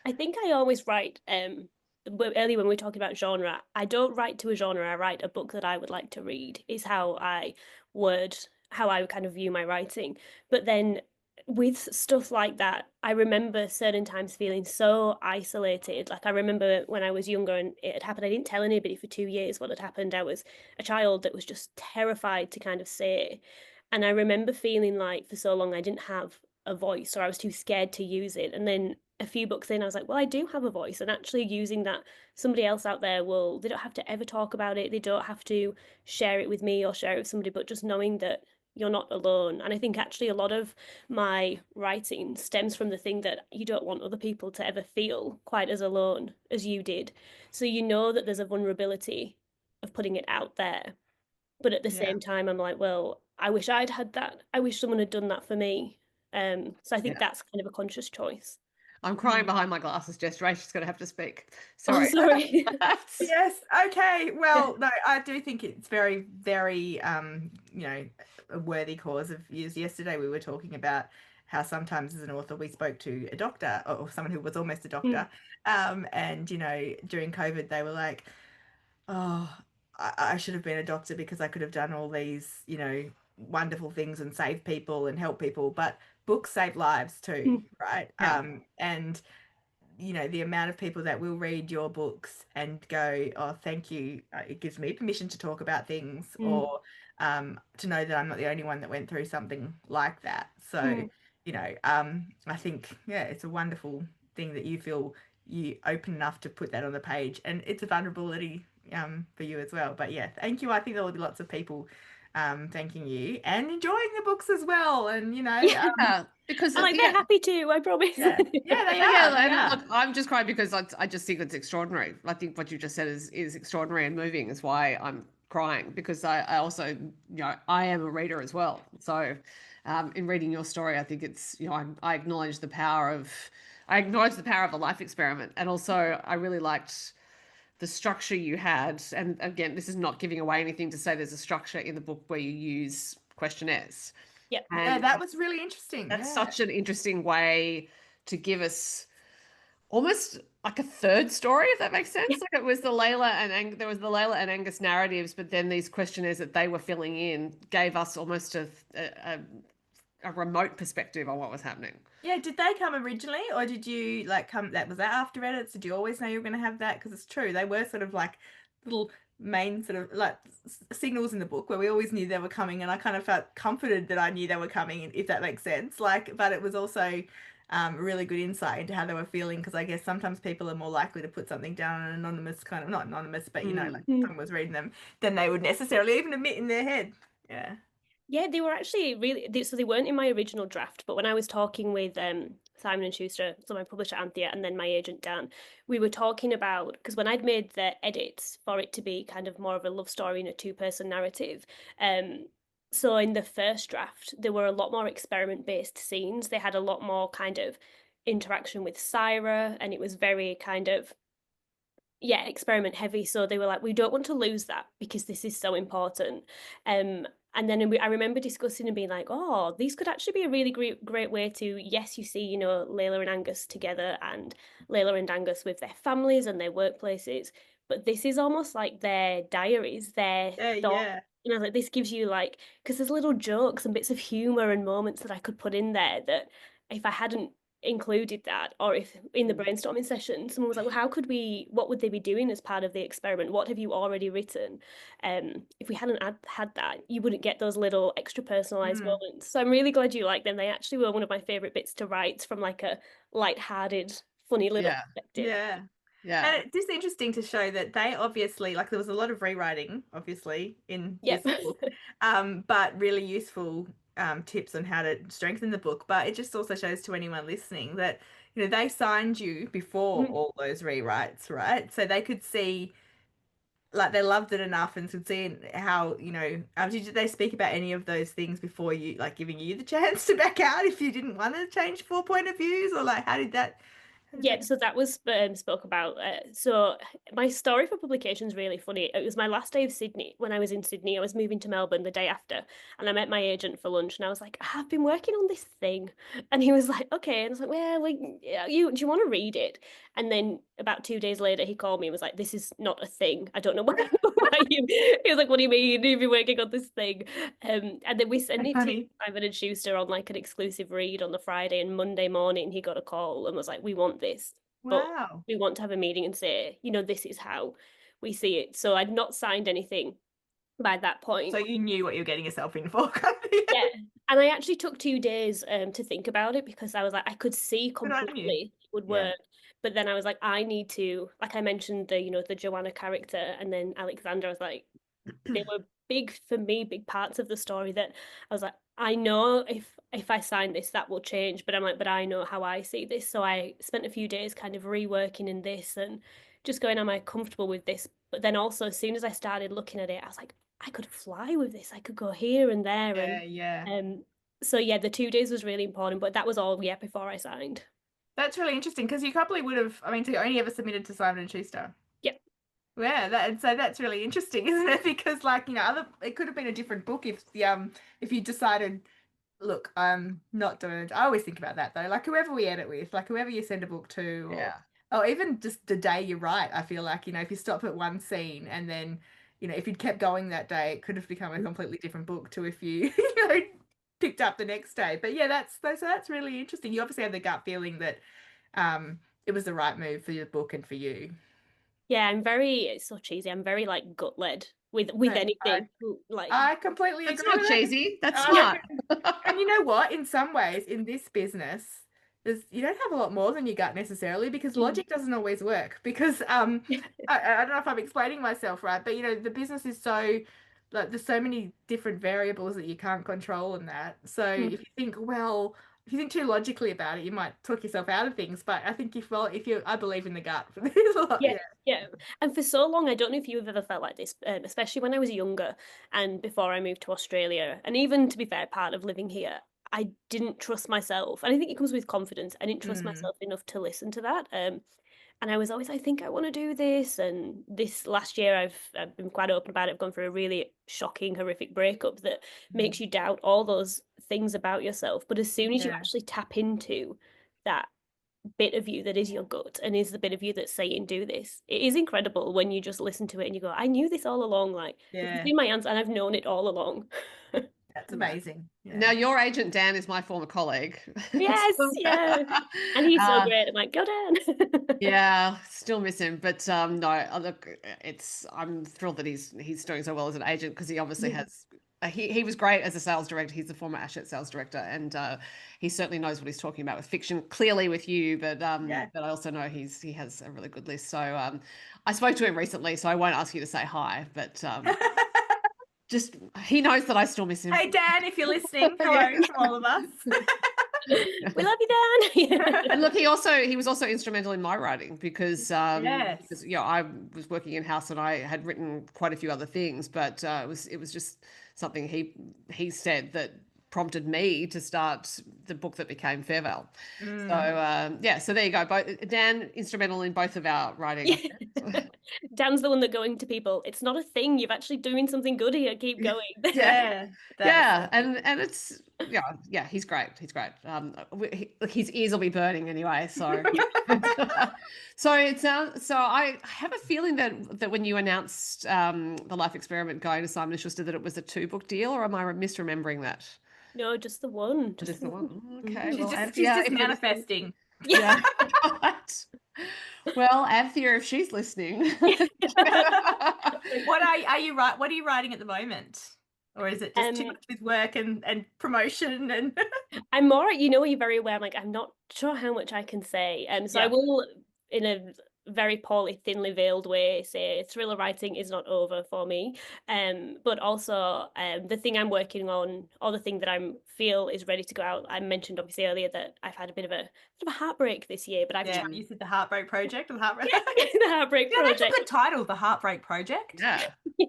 I think I always write, earlier when we were talking about genre, I don't write to a genre, I write a book that I would like to read, is how I kind of view my writing. But then with stuff like that, I remember certain times feeling so isolated. Like I remember when I was younger and it had happened, I didn't tell anybody for 2 years what had happened. I was a child that was just terrified to kind of say. And I remember feeling like for so long I didn't have a voice or I was too scared to use it. And then a few books in, I was like, well, I do have a voice. And actually using that, somebody else out there they don't have to ever talk about it. They don't have to share it with me or share it with somebody, but just knowing that you're not alone. And I think actually a lot of my writing stems from the thing that you don't want other people to ever feel quite as alone as you did. So you know that there's a vulnerability of putting it out there. But at the Yeah. same time, I'm like, well, I wish I'd had that. I wish someone had done that for me. So I think that's kind of a conscious choice. I'm crying behind my glasses, Jess. Rachel's going to have to speak. Oh, Sorry. sorry. Yes. Okay. Well, no, I do think it's very, very, a worthy cause of years. Yesterday we were talking about how sometimes as an author we spoke to a doctor or someone who was almost a Mm. doctor, and you know, during COVID they were like, oh, I should have been a doctor because I could have done all these, you know, wonderful things and save people and help people, but books save lives too, Mm. right? Yeah. And you know, the amount of people that will read your books and go, oh, thank you, it gives me permission to talk about things, Mm. or to know that I'm not the only one that went through something like that. So, Mm. you know, I think, yeah, it's a wonderful thing that you feel you open enough to put that on the page, and it's a vulnerability for you as well. But yeah, thank you. I think there will be lots of people thanking you and enjoying the books as well. And you know, Yeah, because And like they're yeah, happy to, I promise. yeah, yeah, they yeah, are. They and are. look, I'm just crying because I just think it's extraordinary. I think what you just said is extraordinary and moving. Is why I'm crying, because I also, you know, I am a reader as well. So, in reading your story, I think it's, you know, I acknowledge the power of, I acknowledge the power of a life experiment, and also I really liked the structure you had. And again, this is not giving away anything to say there's a structure in the book where you use questionnaires, Yeah. Yeah, and that was really interesting. that's Yeah. such an interesting way to give us almost like a third story, if that makes Yeah. sense. Like it was the Layla and there was the Layla and Angus narratives, but then these questionnaires that they were filling in gave us almost a remote perspective on what was happening. Yeah, did they come originally, or did you like come? That was that after edits. Did you always know you were going to have that? Because it's true, they were sort of like little main sort of like signals in the book where we always knew they were coming, and I kind of felt comforted that I knew they were coming, if that makes sense. Like, but it was also really good insight into how they were feeling, because I guess sometimes people are more likely to put something down on an anonymous kind of, not anonymous, but you know, like Mm. Mm. someone was reading them, than they would necessarily even admit in their head. Yeah. Yeah, they were actually so they weren't in my original draft, but when I was talking with Simon and Schuster, so my publisher Anthea, and then my agent Dan, we were talking about, because when I'd made the edits for it to be kind of more of a love story and a two-person narrative, um, so in the first draft there were a lot more experiment-based scenes. They had a lot more kind of interaction with Syra, and it was very kind of, yeah, experiment heavy. So they were like, we don't want to lose that because this is so important. And then I remember discussing and being like, oh, these could actually be a really great way to, yes, you see, you know, Layla and Angus together, and Layla and Angus with their families and their workplaces, but this is almost like their diaries, their Yeah, thoughts. yeah. You know, like this gives you like, because there's little jokes and bits of humor and moments that I could put in there that if I hadn't included that, or if in the brainstorming session someone was like, well, how could we, what would they be doing as part of the experiment, what have you already written, if we hadn't had that, you wouldn't get those little extra personalized Mm. moments. So I'm really glad you like them. They actually were one of my favorite bits to write from like a light-hearted, funny little Yeah, perspective. Yeah. yeah, And it's just interesting to show that they obviously, like, there was a lot of rewriting, obviously, in Yep. this book, but really useful tips on how to strengthen the book. But it just also shows to anyone listening that, you know, they signed you before Mm. all those rewrites, right? So they could see, like, they loved it enough and could see how, you know, did they speak about any of those things before you, like, giving you the chance to back out if you didn't want to change 4 point of views, or like, how did Yeah, that? so that was spoke about. So my story for publication is really funny. It was my last day of Sydney. When I was in Sydney, I was moving to Melbourne the day after, and I met my agent for lunch, and I was like, I've been working on this thing, and he was like, okay, and I was like, well, like, yeah, do you want to read it? And then about 2 days later, he called me and was like, this is not a thing. I don't know why. Why you? He was like, what do you mean? You've been working on this thing? And then we sent That's it to funny. Simon and Schuster on like an exclusive read on the Friday, and Monday morning he got a call and was like, we want this, but Wow. we want to have a meeting and say, you know, this is how we see it. So I'd not signed anything by that So point. you knew what you were getting yourself in for. Yeah. And I actually took 2 days to think about it, because I was like, I could see Good on you. completely it would Yeah. work. But then I was like, I need to, like I mentioned the, you know, the Joanna character and then Alexander, I was like, they were big for me, big parts of the story that I was like, I know if I sign this, that will change. But I'm like, but I know how I see this. So I spent a few days kind of reworking in this and just going, am I comfortable with this? But then also, as soon as I started looking at it, I was like, I could fly with this. I could go here and there. Yeah, And yeah. so yeah, the 2 days was really important. But that was all, yeah, before I signed. That's really interesting, because you probably would have, I mean, so you only ever submitted to Simon and Schuster. Yeah. Yeah, and so that's really interesting, isn't it? Because, like, you know, it could have been a different book if the if you decided Look, I'm not doing it. I always think about that though. Like whoever we edit with, like whoever you send a book to, Yeah. or even just the day you write, I feel like, if you stop at one scene and then, if you'd kept going that day, it could have become a completely different book to if you, picked up the next day. But yeah, that's really interesting. You obviously have the gut feeling that it was the right move for your book and for you. Yeah, it's so cheesy. I'm very like gut led with No, anything. Like, I completely That's agree not with that. cheesy. That's I smart. And you know what? In some ways, in this business, you don't have a lot more than your gut necessarily because logic doesn't always work. Because I don't know if I'm explaining myself right, but the business is so like there's so many different variables that you can't control in that. So if you think too logically about it, you might talk yourself out of things. But I think I believe in the gut for this a lot. yeah, Yeah. yeah. And for so long, I don't know if you've ever felt like this, especially when I was younger and before I moved to Australia, and even to be fair, part of living here, I didn't trust myself. And I think it comes with confidence. I didn't trust Mm, myself enough to listen to that. And I was always, I think I want to do this. And this last year, I've been quite open about it. I've gone through a really shocking, horrific breakup that mm. makes you doubt all those things about yourself. But as soon as you Yeah. actually tap into that bit of you that is your gut and is the bit of you that's saying do this, it is incredible when you just listen to it and you go, I knew this all along. Like, you can Yeah. see my answer and I've known it all along. That's Yeah. amazing. Yeah. Now, your agent, Dan, is my former colleague. Yes, yeah. And he's so Uh, great. I'm like, go Dan. yeah, still miss him. But no, look, I'm thrilled that he's doing so well as an agent because he obviously has. He was great as a sales director. He's the former Ashet sales director, and he certainly knows what he's talking about with fiction. Clearly with you, Yeah. but I also know he has a really good list. So I spoke to him recently, so I won't ask you to say hi, but just he knows that I still miss him. Hey Dan, if you're listening, hello Yeah. from all of us. We love you, Dan. And look, he was also instrumental in my writing Yes. because I was working in house and I had written quite a few other things, but it was just something he said that prompted me to start the book that became Fairvale. So Mm. yeah, so there you go. Both Dan instrumental in both of our writing. Dan's the one that going to people. It's not a thing. You're actually doing something good here. Keep going. Yeah. Yeah, that's Yeah, and it's yeah, he's great. He's great. Look, his ears will be burning anyway. So, so it sounds. So I have a feeling that when you announced the Life Experiment going to Simon Schuster, that it was a 2-book deal, or am I misremembering that? No, just the one. Just Just the the one. one. Okay. Mhm. Well, she's Anthea, just if you're listening, manifesting. Yeah. yeah. Right. Well, Anthea, if she's listening. What are you writing at the moment? Or is it just too Um, much with work and promotion and I'm more, you're very aware. I'm like, I'm not sure how much I can say. So I yeah. will, in a very poorly, thinly veiled way, say thriller writing is not over for me. But also, the thing I'm working on, or the thing that I feel is ready to go out. I mentioned obviously earlier that I've had a bit of a heartbreak this year, but I've Yeah, tried. you said the Heartbreak Project or the Heartbreak. The heartbreak Yeah, that's a project. good title, the Heartbreak Project. Yeah. Yeah.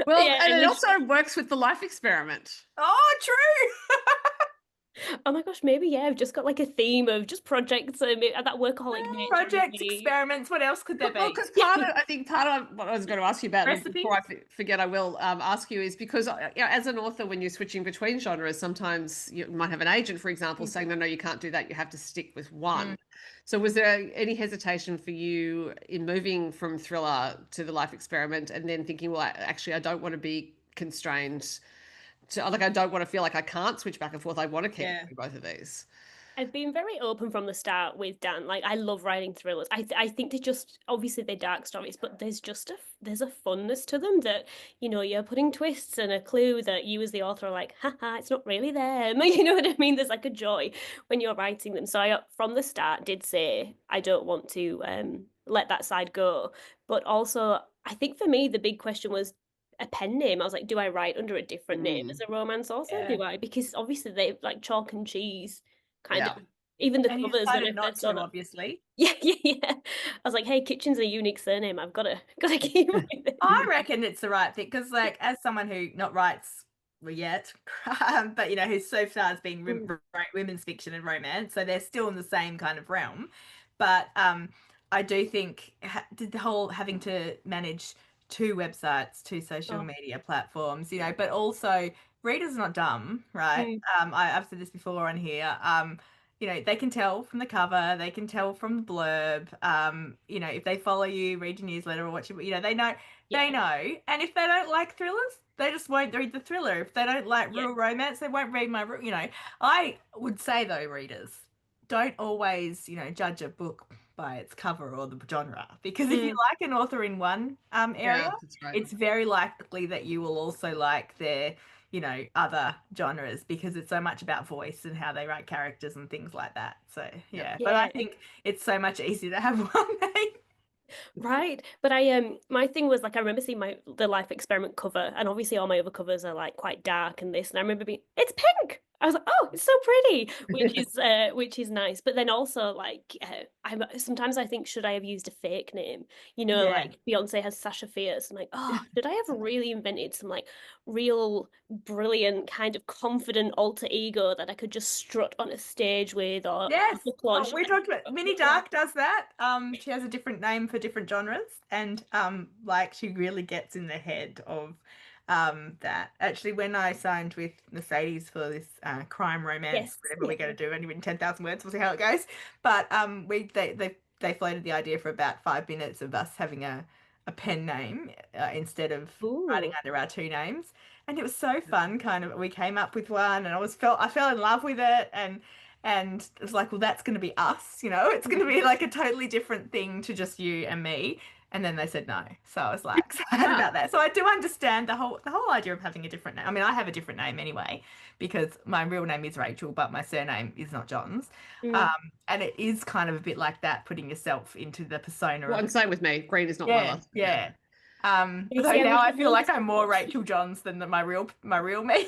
Well, Yeah, and and it literally, also works with the Life Experiment. Oh, true. oh my gosh, maybe yeah, I've just got like a theme of just projects and that workaholic nature of Projects, me. experiments, what else could there Well, be? because I think part of what I was going to ask you about, and Recipes? before I forget, I will ask you, is because as an author, when you're switching between genres, sometimes you might have an agent, for example, saying, no, you can't do that. You have to stick with one. Mm. So was there any hesitation for you in moving from thriller to the Life Experiment and then thinking, well, actually, I don't want to be constrained to, like, I don't want to feel like I can't switch back and forth. I want to keep Yeah. doing both of these. I've been very open from the start with Dan. Like I love writing thrillers. I think they're just obviously they're dark stories, but there's a funness to them that you're putting twists and a clue that you as the author are like, haha, it's not really them. You know what I mean? There's like a joy when you're writing them. So I from the start did say I don't want to let that side go, but also I think for me the big question was a pen name. I was like, do I write under a different name as Mm, a romance author? Yeah. Do I? Because obviously they like chalk and cheese kind of yeah. even the And you covers when I decided not first saw to, them. obviously. Yeah, yeah, yeah. I was like, hey, Kitchen's a unique surname. I've gotta keep with I it. reckon it's the right thing because, like, as someone who not writes yet, but who's so far has been Mm. women's fiction and romance, so they're still in the same kind of realm. But I do think did the whole having to manage 2 websites, 2 social Oh, media platforms, but also readers are not dumb, right? I've said this before on here. They can tell from the cover, they can tell from the blurb. If they follow you, read your newsletter or watch you, they know, they know. And if they don't like thrillers, they just won't read the thriller. If they don't like real romance, they won't read my. I would say though, readers, don't always, judge a book by its cover or the genre, because if you like an author in one area, that's right. it's very likely that you will also like their other genres, because it's so much about voice and how they write characters and things like that. So but I think it's so much easier to have one name. Right. But my thing was like, I remember seeing the Life Experiment cover, and obviously all my other covers are like quite dark and this, and I remember being, it's pink. I was like, oh, it's so pretty, which is nice. But then also like, sometimes I think, should I have used a fake name? Like Beyonce has Sasha Fierce. I'm like, oh, did I have really invented some like real brilliant kind of confident alter ego that I could just strut on a stage with, or book launch? We talked about Minnie Dark does that. She has a different name for different genres, and like she really gets in the head of that. Actually, when I signed with Mercedes for this crime romance, whatever we're going to do, only written 10,000 words, we'll see how it goes. But they floated the idea for about 5 minutes of us having a pen name instead of writing under our two names, and it was so fun. Kind of, we came up with one, and I fell in love with it, and it was like, well, that's going to be us, it's going to be like a totally different thing to just you and me. And then they said no. So I was like sad about that. So I do understand the whole idea of having a different name. I mean, I have a different name anyway, because my real name is Rachel, but my surname is not Johns. And it is kind of a bit like that, putting yourself into the persona. Well, and same with me. Green is not my last name. Yeah. So now I feel like I'm more Rachael Johns than my real me.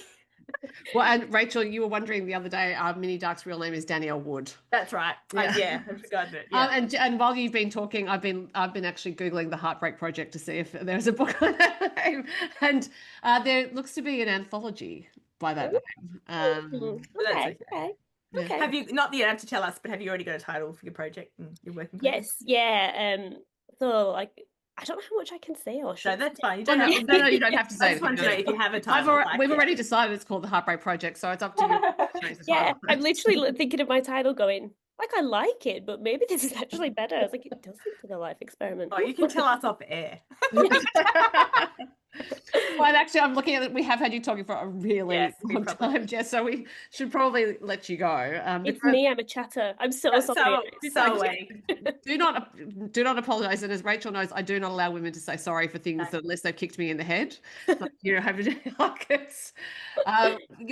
Well, and Rachel, you were wondering the other day, Minnie Dark's real name is Danielle Wood. That's right. I forgot it. And while you've been talking, I've been actually Googling the Heartbreak Project to see if there's a book by that name, and there looks to be an anthology by that name. Okay. Have you, not that you have to tell us, but have you already got a title for your project and you're working? Yes. Yeah. So like, I don't know how much I can say, or should. No, that's fine. You don't have to say. I just want to know if you have a title. We've already decided it's called the Heartbreak Project, so it's up to you. Yeah, I'm literally thinking of my title, going like, I like it, but maybe this is actually better. I was like, it does seem to the Life Experiment. Oh, you can tell us off air. Well, actually, I'm looking at it. We have had you talking for a really long time, Jess, so we should probably let you go. It's me. I'm a chatter. I'm so sorry. Do not apologize. And as Rachel knows, I do not allow women to say sorry for things unless they've kicked me in the head. Like, you're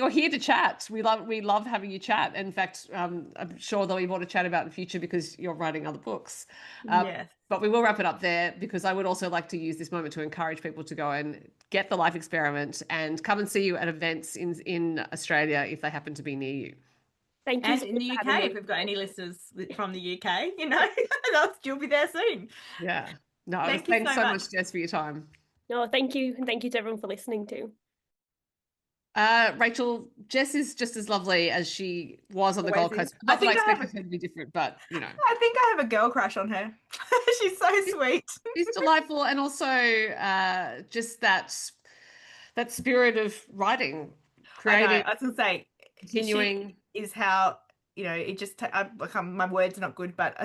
here to chat. We love having you chat. In fact, I'm sure there'll be more to chat about in the future because you're writing other books. Yes. But we will wrap it up there, because I would also like to use this moment to encourage people to go and get the Life Experiment and come and see you at events in Australia if they happen to be near you. Thank you. And in the UK, if we've got any listeners from the UK, you'll be there soon. Yeah. No, thanks so much, Jess, for your time. No, thank you. And thank you to everyone for listening too. Rachel, Jess is just as lovely as she was on the Gold Coast. I think I expected her to be different, but I think I have a girl crush on her. She's so sweet. She's delightful, and also just that spirit of writing, creating. I was gonna say, continuing is how it just. My words are not good, but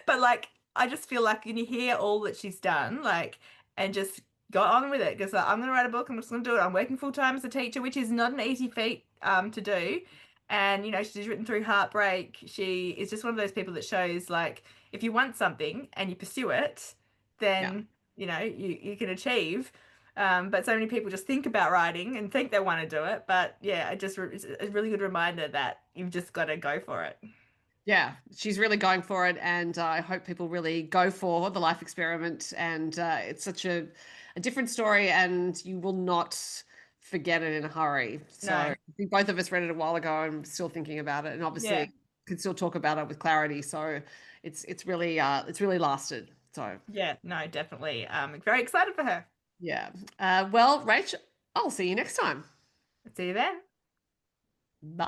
like I just feel like when you hear all that she's done, like, and just got on with it, because I'm going to write a book. I'm just going to do it. I'm working full time as a teacher, which is not an easy feat to do. And she's written through heartbreak. She is just one of those people that shows, like, if you want something and you pursue it, then you can achieve. But so many people just think about writing and think they want to do it. But yeah, it's a really good reminder that you've just got to go for it. Yeah, she's really going for it, and I hope people really go for the Life Experiment. And it's such a different story, and you will not forget it in a hurry. So I think both of us read it a while ago and still thinking about it, and obviously can still talk about it with clarity. So it's really lasted. So yeah, no, definitely. I'm very excited for her. Yeah. Well, Rach, I'll see you next time. See you then. Bye.